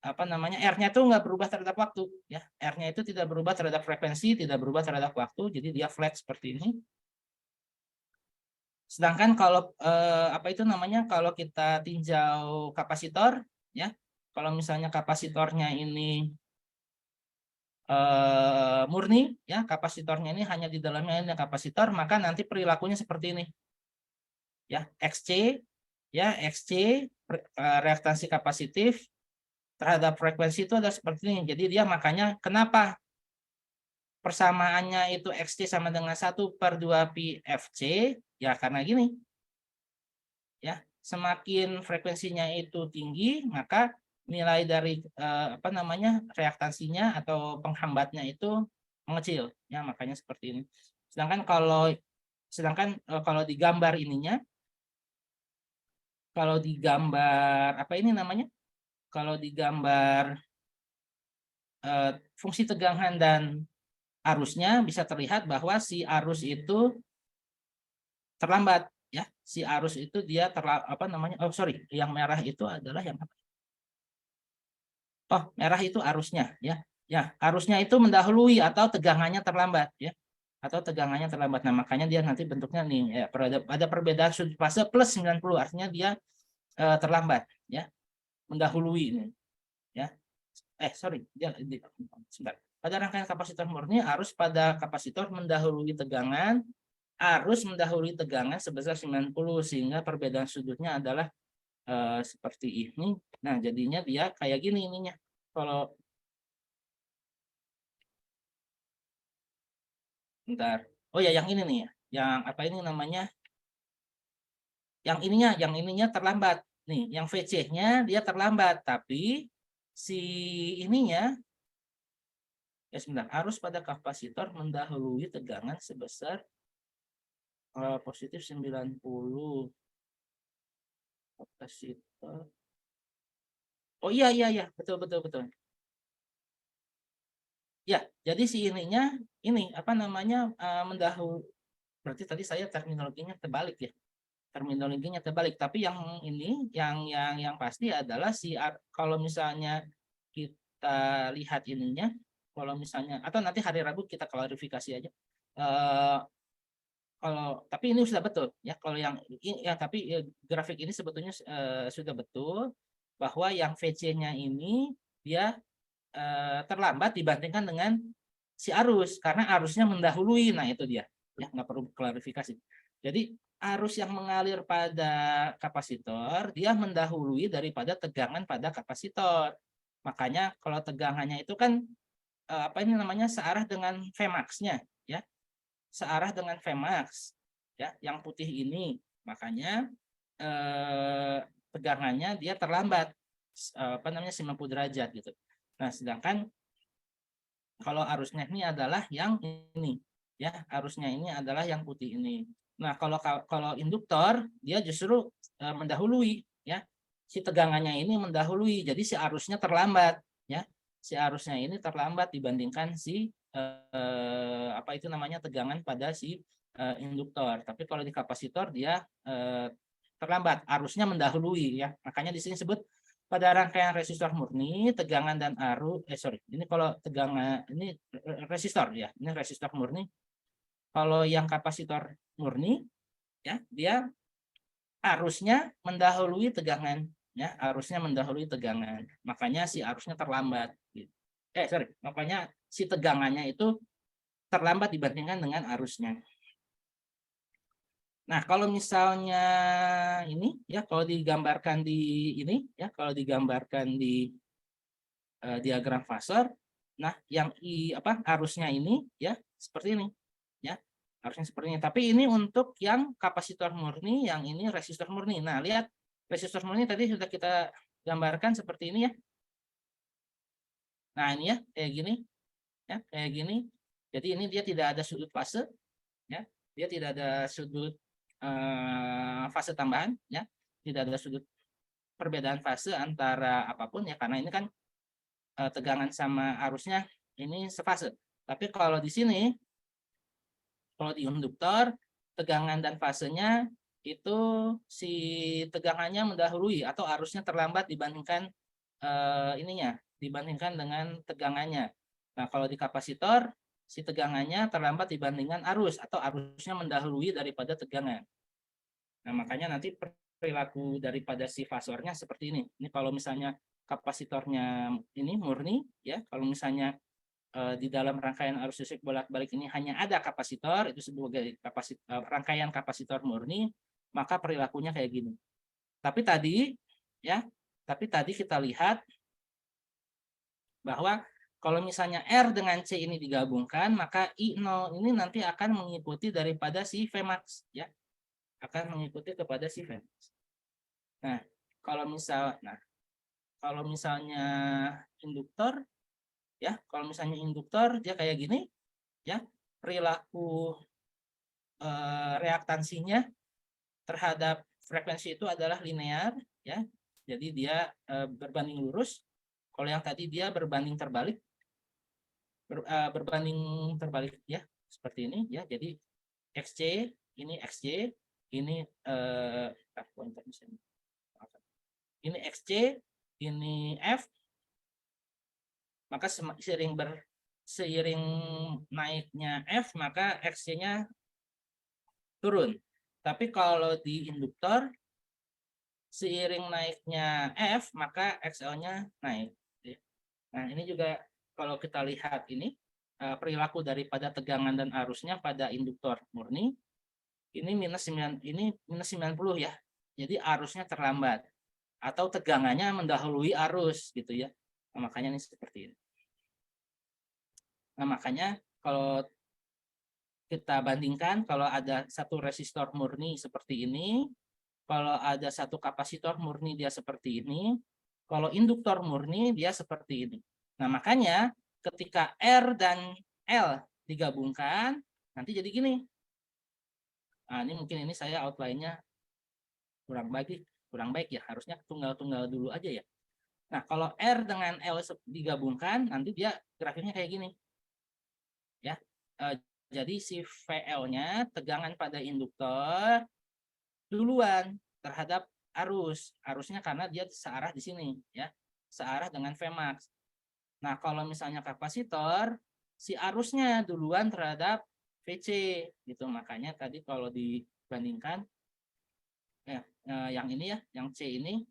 apa namanya R-nya itu nggak berubah terhadap waktu ya. R-nya itu tidak berubah terhadap frekuensi, tidak berubah terhadap waktu, jadi dia flat seperti ini. Sedangkan kalau apa itu namanya kalau kita tinjau kapasitor ya. Kalau misalnya kapasitornya ini murni ya, kapasitornya ini hanya di dalamnya ada kapasitor, maka nanti perilakunya seperti ini ya. XC reaktansi kapasitif terhadap frekuensi itu ada seperti ini. Jadi dia makanya kenapa persamaannya itu XC sama dengan 1/2 pi FC ya, karena gini ya, semakin frekuensinya itu tinggi maka nilai dari apa namanya reaktansinya atau penghambatnya itu mengecil ya, makanya seperti ini. Sedangkan kalau digambar ininya, kalau digambar apa ini namanya, kalau digambar fungsi tegangan dan arusnya bisa terlihat bahwa si arus itu terlambat ya, si arus itu dia apa namanya, oh sorry, yang merah itu adalah yang apa? Oh, merah itu arusnya ya. Ya, arusnya itu mendahului atau tegangannya terlambat ya. Atau tegangannya terlambat. Nah, makanya dia nanti bentuknya nih ya, ada perbedaan sudut fase plus 90, artinya dia terlambat ya, mendahului ini ya. Sorry, sebentar. Pada rangkaian kapasitor murni, arus pada kapasitor mendahului tegangan, arus mendahului tegangan sebesar 90, sehingga perbedaan sudutnya adalah seperti ini. Nah, jadinya dia kayak gini ininya. Kalau bentar. Oh ya, yang ini nih ya. Yang apa ini namanya? Yang ininya terlambat. Nih, yang VC-nya dia terlambat, tapi si ininya ya sebentar, arus pada kapasitor mendahului tegangan sebesar positif 90. Kapasitor. Oh iya, betul betul betul. Ya, jadi si ininya ini apa namanya mendahului, berarti tadi saya terminologinya terbalik ya. Terminologinya terbalik, tapi yang ini yang pasti adalah kalau misalnya kita lihat ininya, kalau misalnya atau nanti hari Rabu kita klarifikasi aja. Kalau tapi ini sudah betul ya, kalau yang ya tapi grafik ini sebetulnya sudah betul bahwa yang VC-nya ini dia terlambat dibandingkan dengan si arus, karena arusnya mendahului. Nah, itu dia ya, nggak perlu klarifikasi. Jadi arus yang mengalir pada kapasitor dia mendahului daripada tegangan pada kapasitor. Makanya kalau tegangannya itu kan apa ini namanya searah dengan Vmax-nya ya, searah dengan Vmax ya, yang putih ini. Makanya tegangannya dia terlambat apa namanya 90 derajat gitu. Nah, sedangkan kalau arusnya ini adalah yang ini ya, arusnya ini adalah yang putih ini. Nah, kalau induktor dia justru mendahului ya, si tegangannya ini mendahului, jadi si arusnya terlambat ya, si arusnya ini terlambat dibandingkan si apa itu namanya tegangan pada si induktor. Tapi kalau di kapasitor dia terlambat, arusnya mendahului ya, makanya di sini sebut pada rangkaian resistor murni tegangan dan arus ini kalau tegangan ini resistor ya, ini resistor murni. Kalau yang kapasitor murni ya, dia arusnya mendahului tegangan ya, arusnya mendahului tegangan, makanya si arusnya terlambat gitu. Makanya si tegangannya itu terlambat dibandingkan dengan arusnya. Nah, kalau misalnya ini ya, kalau digambarkan di ini ya, kalau digambarkan di diagram fase, nah yang arusnya ini ya seperti ini ya, arusnya seperti ini. Tapi ini untuk yang kapasitor murni, yang ini resistor murni. Nah, lihat resistor murni tadi sudah kita gambarkan seperti ini ya. Nah, ini ya kayak gini ya, kayak gini. Jadi ini dia tidak ada sudut fase ya. Dia tidak ada sudut fase tambahan ya. Tidak ada sudut perbedaan fase antara apapun ya, karena ini kan tegangan sama arusnya ini sefase. Tapi kalau di sini, kalau di induktor, tegangan dan fasenya itu si tegangannya mendahului atau arusnya terlambat dibandingkan dibandingkan dengan tegangannya. Nah, kalau di kapasitor, si tegangannya terlambat dibandingkan arus atau arusnya mendahului daripada tegangan. Nah, makanya nanti perilaku daripada si fasornya seperti ini. Ini kalau misalnya kapasitornya ini murni ya, kalau misalnya di dalam rangkaian arus listrik bolak-balik ini hanya ada kapasitor, itu sebagai rangkaian kapasitor murni, maka perilakunya kayak gini. Tapi tadi ya, tapi tadi kita lihat bahwa kalau misalnya R dengan C ini digabungkan, maka I0 ini nanti akan mengikuti daripada si Vmax ya. Akan mengikuti kepada si Vmax. Nah, kalau misalnya induktor ya, kalau misalnya induktor dia kayak gini ya, perilaku reaktansinya terhadap frekuensi itu adalah linear ya. Jadi dia berbanding lurus. Kalau yang tadi dia berbanding terbalik. Berbanding terbalik ya, seperti ini ya. Jadi XC ini XC, ini ini XC, ini F, maka seiring naiknya F maka XC-nya turun. Tapi kalau di induktor seiring naiknya F maka XL-nya naik. Nah, ini juga kalau kita lihat ini perilaku daripada tegangan dan arusnya pada induktor murni ini minus 90 ya. Jadi arusnya terlambat atau tegangannya mendahului arus gitu ya. Nah, makanya ini seperti ini. Nah, makanya kalau kita bandingkan, kalau ada satu resistor murni seperti ini, kalau ada satu kapasitor murni dia seperti ini, kalau induktor murni dia seperti ini. Nah, makanya ketika R dan L digabungkan, nanti jadi gini. Nah, ini mungkin ini saya outline-nya kurang baik ya, harusnya tunggal-tunggal dulu aja ya. Nah, kalau R dengan L digabungkan, nanti dia grafiknya kayak gini. Ya, jadi si VL-nya tegangan pada induktor duluan terhadap arusnya karena dia searah di sini ya, searah dengan Vmax. Nah, kalau misalnya kapasitor si arusnya duluan terhadap VC gitu, makanya tadi kalau dibandingkan yang ini ya, yang C ini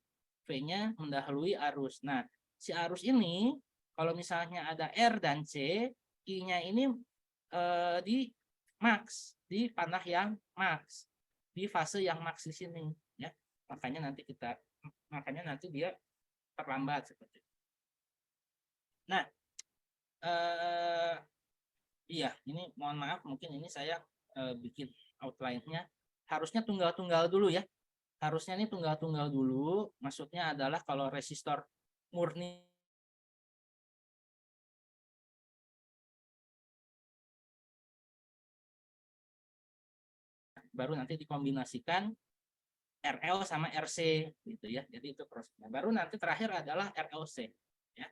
V-nya mendahului arus. Nah, si arus ini kalau misalnya ada R dan C, I-nya ini di max, di panah yang max, di fase yang max di sini ya. Makanya nanti dia terlambat seperti itu. Nah, iya, ini mohon maaf mungkin ini saya bikin outline-nya harusnya tunggal-tunggal dulu ya. Harusnya ini tunggal-tunggal dulu, maksudnya adalah kalau resistor murni baru nanti dikombinasikan RL sama RC gitu ya. Jadi itu prosesnya. Baru nanti terakhir adalah RLC ya.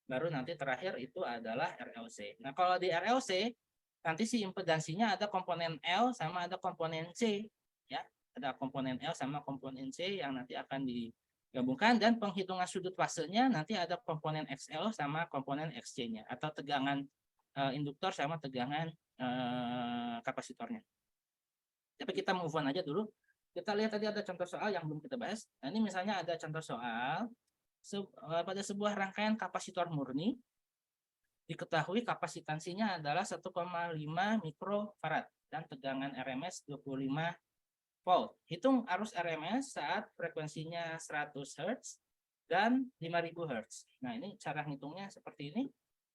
Baru nanti terakhir itu adalah RLC. Nah, kalau di RLC nanti si impedansinya ada komponen L sama ada komponen C ya. Ada komponen L sama komponen C yang nanti akan digabungkan, dan penghitungan sudut fasenya nanti ada komponen XL sama komponen XC-nya atau tegangan induktor sama tegangan kapasitornya. Tapi kita move on aja dulu. Kita lihat tadi ada contoh soal yang belum kita bahas. Nah, ini misalnya ada contoh soal pada sebuah rangkaian kapasitor murni diketahui kapasitansinya adalah 1,5 mikrofarad dan tegangan RMS 25 volt. Hitung arus RMS saat frekuensinya 100 Hz dan 5000 Hz. Nah, ini cara ngitungnya seperti ini.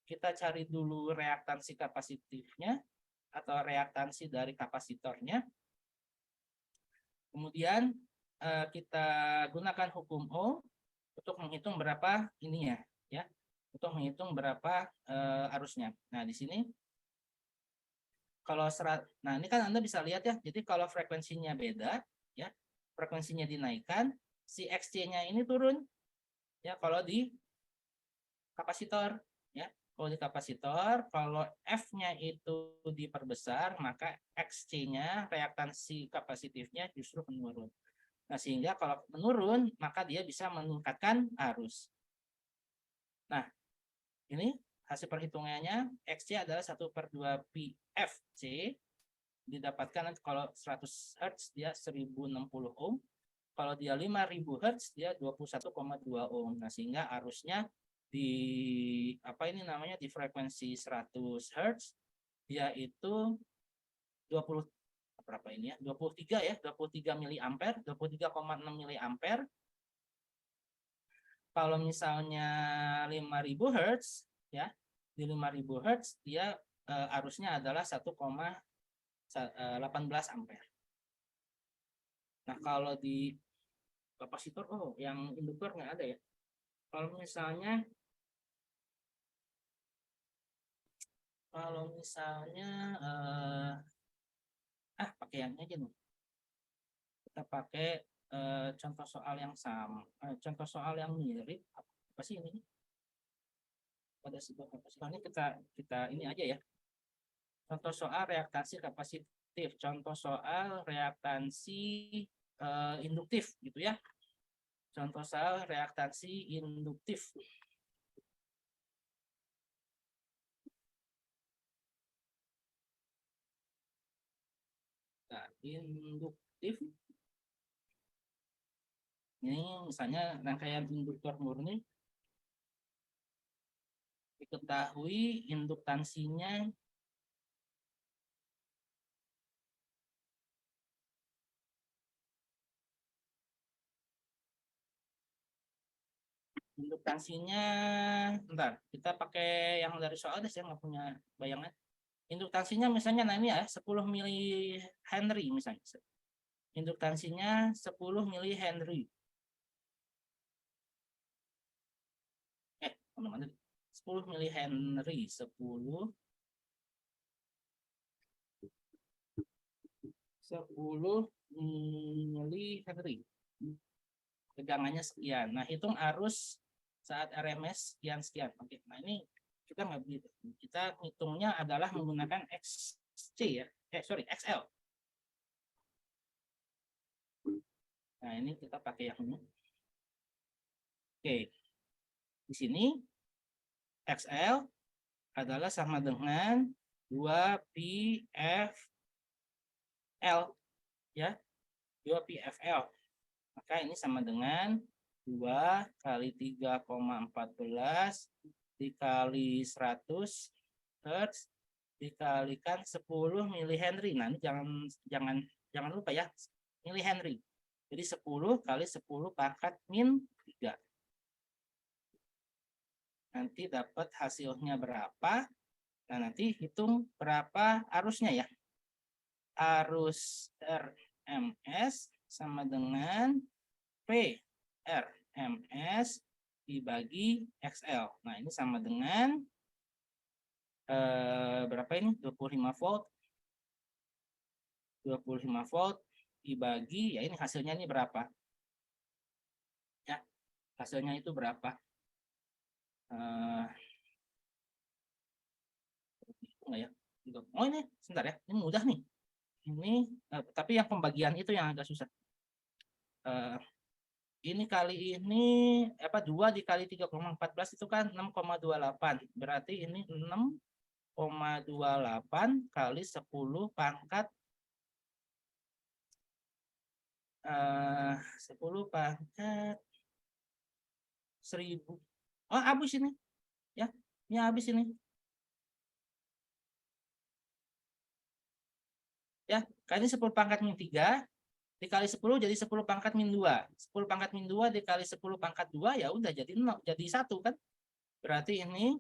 Kita cari dulu reaktansi kapasitifnya atau reaktansi dari kapasitornya. Kemudian kita gunakan hukum Ohm untuk menghitung berapa ininya, ya, untuk menghitung berapa arusnya. Nah, di sini kalau nah ini kan Anda bisa lihat ya, jadi kalau frekuensinya beda, ya, frekuensinya dinaikkan, si XC-nya ini turun, ya, kalau di kapasitor, ya. Kalau di kapasitor, kalau F-nya itu diperbesar, maka XC-nya, reaktansi kapasitifnya justru menurun. Nah, sehingga kalau menurun, maka dia bisa meningkatkan arus. Nah, ini hasil perhitungannya, XC adalah 1/2 pi FC, didapatkan kalau 100 Hz dia 1060 ohm, kalau dia 5000 Hz dia 21,2 ohm. Nah, sehingga arusnya di di frekuensi 100 Hz dia itu 20 berapa ini ya? 23 ya, 23 miliampere, 23,6 miliampere. Kalau misalnya 5000 Hz ya, di 5000 Hz dia arusnya adalah 1,18 ampere. Nah, kalau di kapasitor, yang induktor nggak ada ya. Kalau misalnya pakai yang aja nih. Kita pakai contoh soal yang sama, contoh soal yang mirip. Apa sih ini? Pada sebuah kapasitor ini kita ini aja ya. Contoh soal reaktansi kapasitif, contoh soal reaktansi induktif gitu ya. Contoh soal reaktansi induktif. Nah, induktif ini misalnya rangkaian induktor murni, diketahui induktansinya bentar, kita pakai yang dari soal deh, saya nggak punya bayangan. Induktansinya misalnya ini ya 10 mili Henry misalnya. Induktansinya 10 mili Henry. Mana 10 mili Henry, 10 mili Henry. Tegangannya sekian. Nah, hitung arus saat RMS sekian. Oke. Nah, ini kita nggak begitu. Kita hitungnya adalah menggunakan XC ya. XL. Nah, ini kita pakai yang ini. Oke. Di sini XL adalah sama dengan 2 pi FL ya. 2 pi FL. Maka ini sama dengan 2 kali 3,14 dikali 100 Hz dikalikan 10 milihenry. Nah, ini jangan lupa ya, milihenry. Jadi 10 kali 10 pangkat min 3. Nanti dapat hasilnya berapa. Nah, nanti hitung berapa arusnya ya. Arus RMS sama dengan P RMS dibagi XL. Nah, ini sama dengan berapa ini? 25 volt. 25 volt dibagi, ya ini hasilnya ini berapa? Ya, hasilnya itu berapa? Enggak ya? Oh, ini sebentar ya. Ini mudah nih. Ini tapi yang pembagian itu yang agak susah. Ini kali ini 2 dikali 3,14 itu kan 6,28. Berarti ini 6,28 kali 10 pangkat 10 pangkat 1000. Oh, habis ini. Ya, ini habis ini. Ya, kali ini 10 pangkat min 3 dikali 10 jadi 10 pangkat min 2. 10 pangkat min 2 dikali 10 pangkat 2 ya udah jadi 0, jadi 1 kan. Berarti ini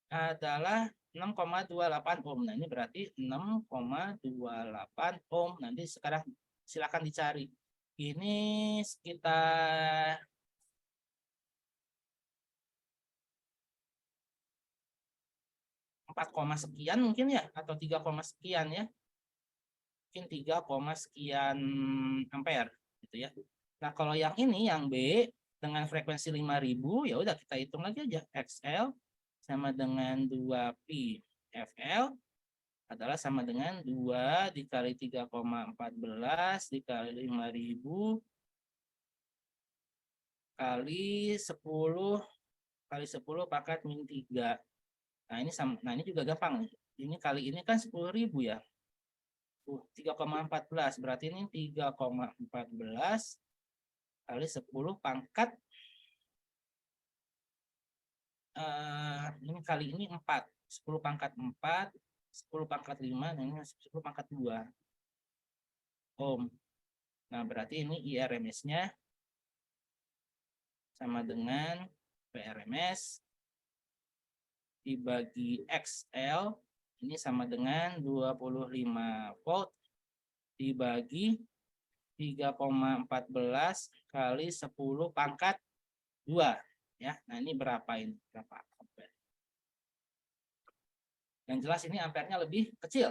adalah 6,28 ohm. Nah, ini berarti 6,28 ohm. Nanti sekarang silakan dicari. Ini sekitar 4, sekian mungkin ya, atau 3, sekian ya. Mungkin 3, sekian ampere gitu ya. Nah, kalau yang ini yang B dengan frekuensi 5000 ya udah kita hitung lagi aja. XL sama dengan 2pi FL adalah sama dengan 2 dikali 3,14 dikali 5000 kali 10 kali 10 pangkat min 3. Nah, ini sama, nah ini juga gampang nih. Ini kali ini kan 10.000 ya. 3,14 berarti ini 3,14 kali 10 pangkat ini kali ini 4. 10 pangkat 4, 10 pangkat 5, nah ini 10 pangkat 2 ohm. Nah, berarti ini IRMS-nya sama dengan PRMS dibagi XL ini sama dengan 25 volt dibagi 3,14 kali 10 pangkat 2 ya. Nah, ini berapa ini? Berapa ampere? Yang jelas ini ampernya lebih kecil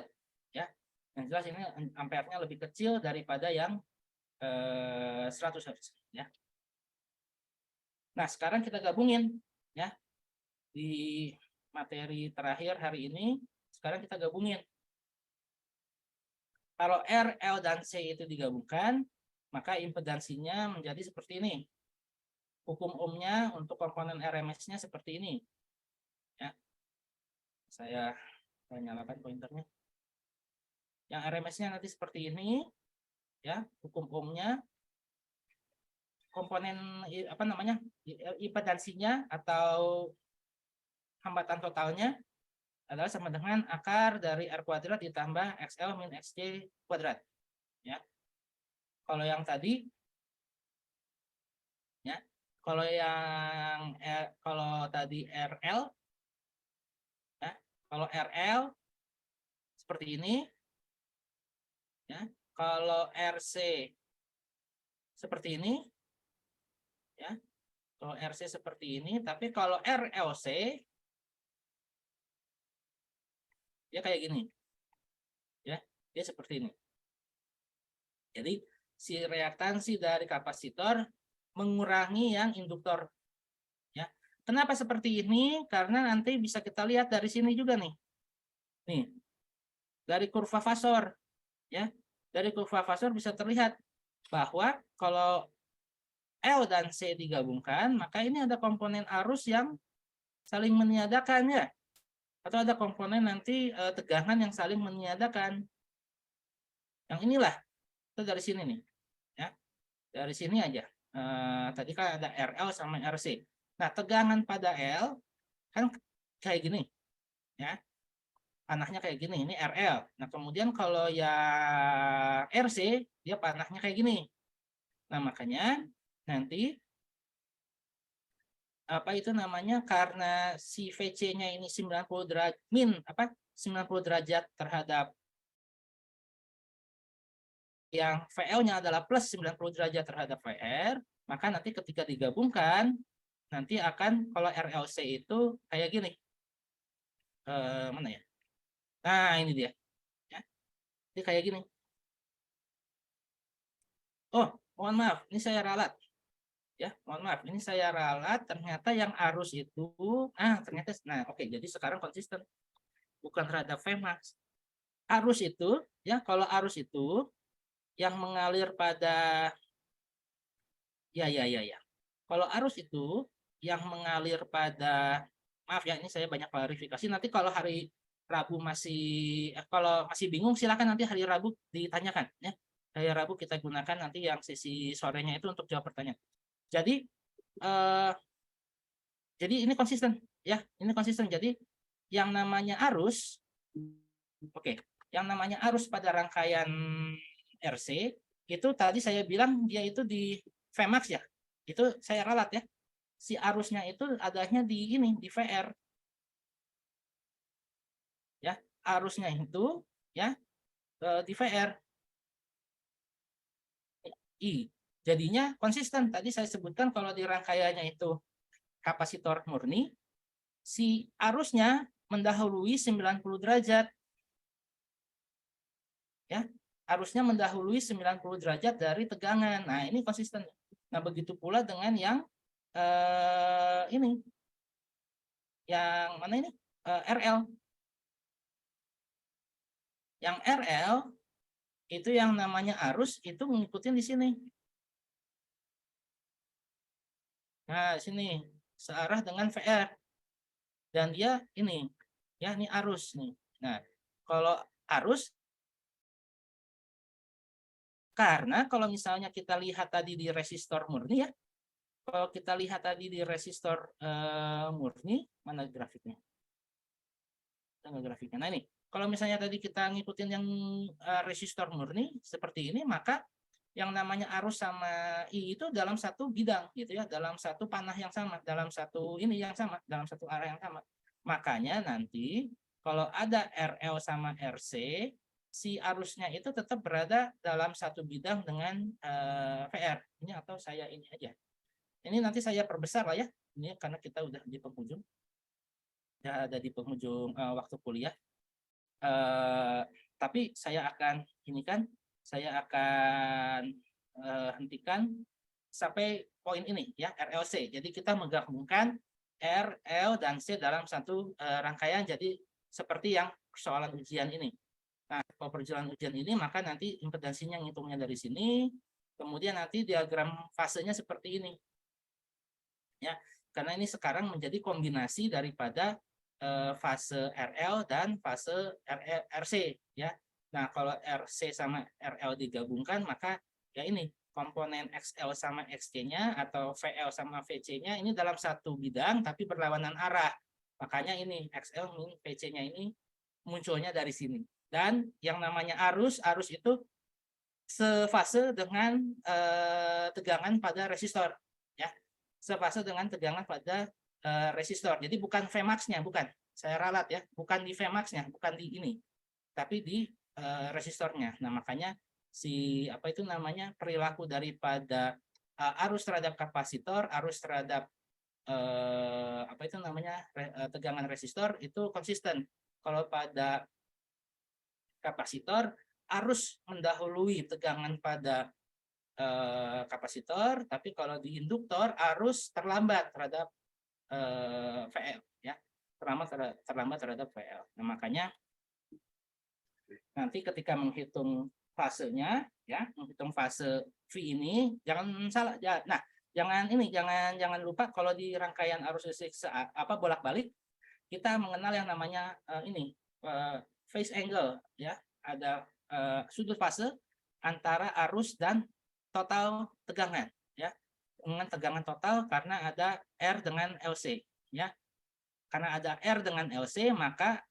ya. Yang jelas ini ampernya lebih kecil daripada yang 100 Hz ya. Nah, sekarang kita gabungin ya. Di materi terakhir hari ini, sekarang kita gabungin. Kalau R, L, dan C itu digabungkan, maka impedansinya menjadi seperti ini. Hukum ohmnya untuk komponen RMS-nya seperti ini. Ya. Saya nyalakan pointernya. Yang RMS-nya nanti seperti ini, ya, hukum ohmnya. Komponen apa namanya? Impedansinya atau hambatan totalnya adalah sama dengan akar dari R kuadrat ditambah XL min XC kuadrat. Ya. Kalau yang tadi, ya, kalau tadi RL, ya, kalau RL seperti ini, ya, kalau RC seperti ini, ya, kalau RC seperti ini, tapi kalau RLC dia kayak gini, ya, dia seperti ini. Jadi si reaktansi dari kapasitor mengurangi yang induktor. Ya. Kenapa seperti ini? Karena nanti bisa kita lihat dari sini juga nih. Nih, dari kurva fasor. Ya. Dari kurva fasor bisa terlihat bahwa kalau L dan C digabungkan, maka ini ada komponen arus yang saling meniadakan ya. Atau ada komponen nanti tegangan yang saling meniadakan. Yang inilah, itu dari sini nih. Ya. Dari sini aja. Tadi kan ada RL sama RC. Nah, tegangan pada L kan kayak gini. Ya. Panahnya kayak gini, ini RL. Nah, kemudian kalau yang RC, dia panahnya kayak gini. Nah, makanya nanti apa itu namanya, karena si VC-nya ini 90 derajat 90 derajat terhadap yang VL-nya adalah plus 90 derajat terhadap VR, maka nanti ketika digabungkan nanti akan kalau RLC itu kayak gini. Mana ya? Nah, ini dia. Ya. Ini kayak gini. Oh, mohon maaf, ini saya ralat. Ya, mohon maaf, ini saya ralat, ternyata yang arus itu ternyata oke, jadi sekarang konsisten bukan terhadap Vmax. Arus itu ya, kalau arus itu yang mengalir pada ya. Kalau arus itu yang mengalir pada, maaf ya, ini saya banyak klarifikasi. Nanti kalau hari Rabu kalau masih bingung silakan nanti hari Rabu ditanyakan ya. Hari Rabu kita gunakan nanti yang sesi sorenya itu untuk jawab pertanyaan. Jadi ini konsisten ya, ini konsisten. Jadi yang namanya arus, oke, yang namanya arus pada rangkaian RC itu tadi saya bilang dia itu di Vmax ya. Itu saya ralat ya. Si arusnya itu adanya di ini, di VR. Ya, arusnya itu ya di VR. I. Jadinya konsisten. Tadi saya sebutkan kalau di rangkaiannya itu kapasitor murni, si arusnya mendahului 90 derajat. Ya, arusnya mendahului 90 derajat dari tegangan. Nah, ini konsisten. Nah, begitu pula dengan yang ini. Yang mana ini? RL. Yang RL itu yang namanya arus itu mengikuti di sini. Nah, sini searah dengan VR. Dan dia ini, ya ini arus nih. Nah, kalau arus, karena kalau misalnya kita lihat tadi di resistor murni ya, kalau kita lihat tadi di resistor murni, mana grafiknya? Grafiknya. Nah ini, kalau misalnya tadi kita ngikutin yang resistor murni seperti ini, maka yang namanya arus sama I itu dalam satu bidang gitu ya, dalam satu panah yang sama, dalam satu ini yang sama, dalam satu arah yang sama. Makanya nanti kalau ada RL sama RC, si arusnya itu tetap berada dalam satu bidang dengan VR. Ini atau saya ini aja. Ini nanti saya perbesar lah ya. Ini karena kita udah di penghujung. Ya ada di penghujung waktu kuliah. Tapi saya akan ini kan, saya akan hentikan sampai poin ini ya, RLC. Jadi kita menggabungkan R, L, dan C dalam satu rangkaian jadi seperti yang persoalan ujian ini. Nah, kalau persoalan ujian ini maka nanti impedansinya ngitungnya dari sini, kemudian nanti diagram fasenya seperti ini. Ya, karena ini sekarang menjadi kombinasi daripada fase RL dan fase RC ya. Nah, kalau RC sama RL digabungkan maka ya ini komponen XL sama XC-nya atau VL sama VC-nya ini dalam satu bidang tapi berlawanan arah. Makanya ini XL min VC-nya ini munculnya dari sini. Dan yang namanya arus itu sefase dengan tegangan pada resistor ya. Sefase dengan tegangan pada resistor. Jadi bukan Vmax-nya, bukan. Saya ralat ya, bukan di Vmax-nya, bukan di ini, tapi di resistornya. Nah, makanya si apa itu namanya perilaku daripada arus terhadap kapasitor, arus terhadap apa itu namanya tegangan resistor itu konsisten. Kalau pada kapasitor arus mendahului tegangan pada kapasitor, tapi kalau di induktor arus terlambat terhadap VL ya, terlambat terhadap VL. Nah, makanya nanti ketika menghitung fasenya ya, menghitung fase V ini jangan salah ya. Nah, jangan lupa kalau di rangkaian arus listrik apa bolak-balik kita mengenal yang namanya ini phase angle ya, ada sudut fase antara arus dan total tegangan ya, dengan tegangan total karena ada R dengan LC ya. Karena ada R dengan LC maka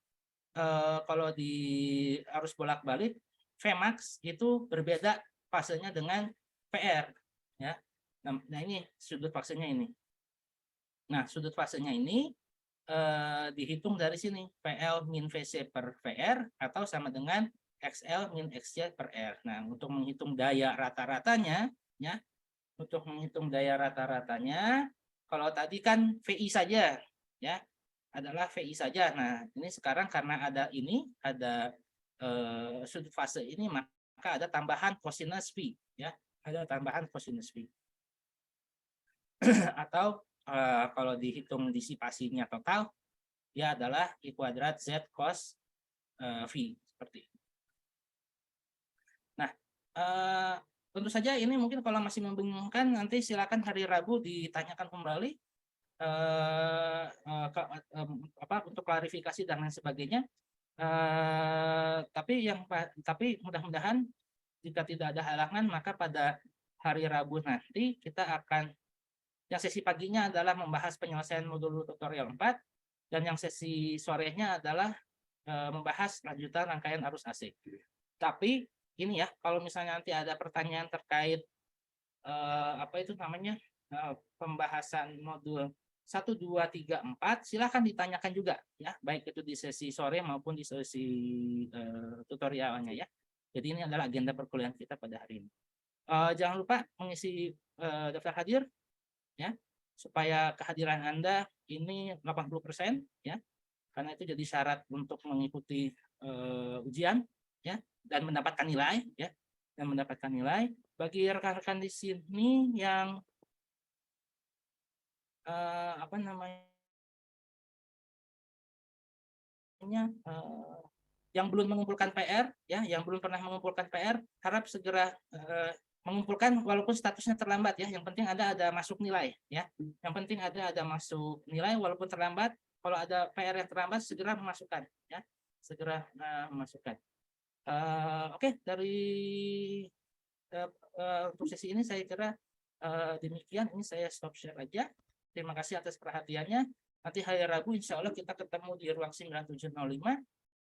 kalau di arus bolak-balik Vmax itu berbeda fasenya dengan PR ya. Nah, ini sudut fasenya ini. Nah, sudut fasenya ini dihitung dari sini PL min VC per VR atau sama dengan XL min XC per R. Nah, untuk menghitung daya rata-ratanya ya, untuk menghitung daya rata-ratanya kalau tadi kan VI saja ya, adalah VI saja. Nah, ini sekarang karena ada ini, ada sudut fase ini maka ada tambahan cosinus V ya, ada tambahan cosinus V. Atau kalau dihitung disipasinya total dia adalah I kuadrat Z cos V seperti itu. Nah, tentu saja ini mungkin kalau masih membingungkan nanti silakan hari Rabu ditanyakan kembali untuk klarifikasi dan lain sebagainya. Tapi mudah-mudahan jika tidak ada halangan maka pada hari Rabu nanti kita akan yang sesi paginya adalah membahas penyelesaian modul tutorial 4 dan yang sesi sorenya adalah membahas lanjutan rangkaian arus AC. Tapi ini ya, kalau misalnya nanti ada pertanyaan terkait apa itu namanya pembahasan modul 1, 2, 3, 4, silahkan ditanyakan juga ya, baik itu di sesi sore maupun di sesi tutorialnya ya. Jadi ini adalah agenda perkuliahan kita pada hari ini. Jangan lupa mengisi daftar hadir ya, supaya kehadiran Anda ini 80% ya, karena itu jadi syarat untuk mengikuti ujian ya, dan mendapatkan nilai ya, dan mendapatkan nilai. Bagi rekan-rekan di sini yang apa namanya yang belum mengumpulkan PR ya, yang belum pernah mengumpulkan PR, harap segera mengumpulkan walaupun statusnya terlambat ya. Yang penting ada masuk nilai ya. Yang penting ada masuk nilai walaupun terlambat. Kalau ada PR yang terlambat segera memasukkan ya. Segera memasukkan. Oke, dari untuk sesi ini saya kira demikian. Ini saya stop share aja. Terima kasih atas perhatiannya. Nanti hari Rabu insya Allah kita ketemu di ruang 9705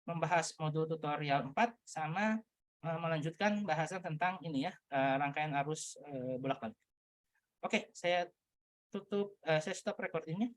membahas modul tutorial 4 sama melanjutkan bahasan tentang ini ya, rangkaian arus bolak-balik. Oke, saya tutup, saya stop recordingnya.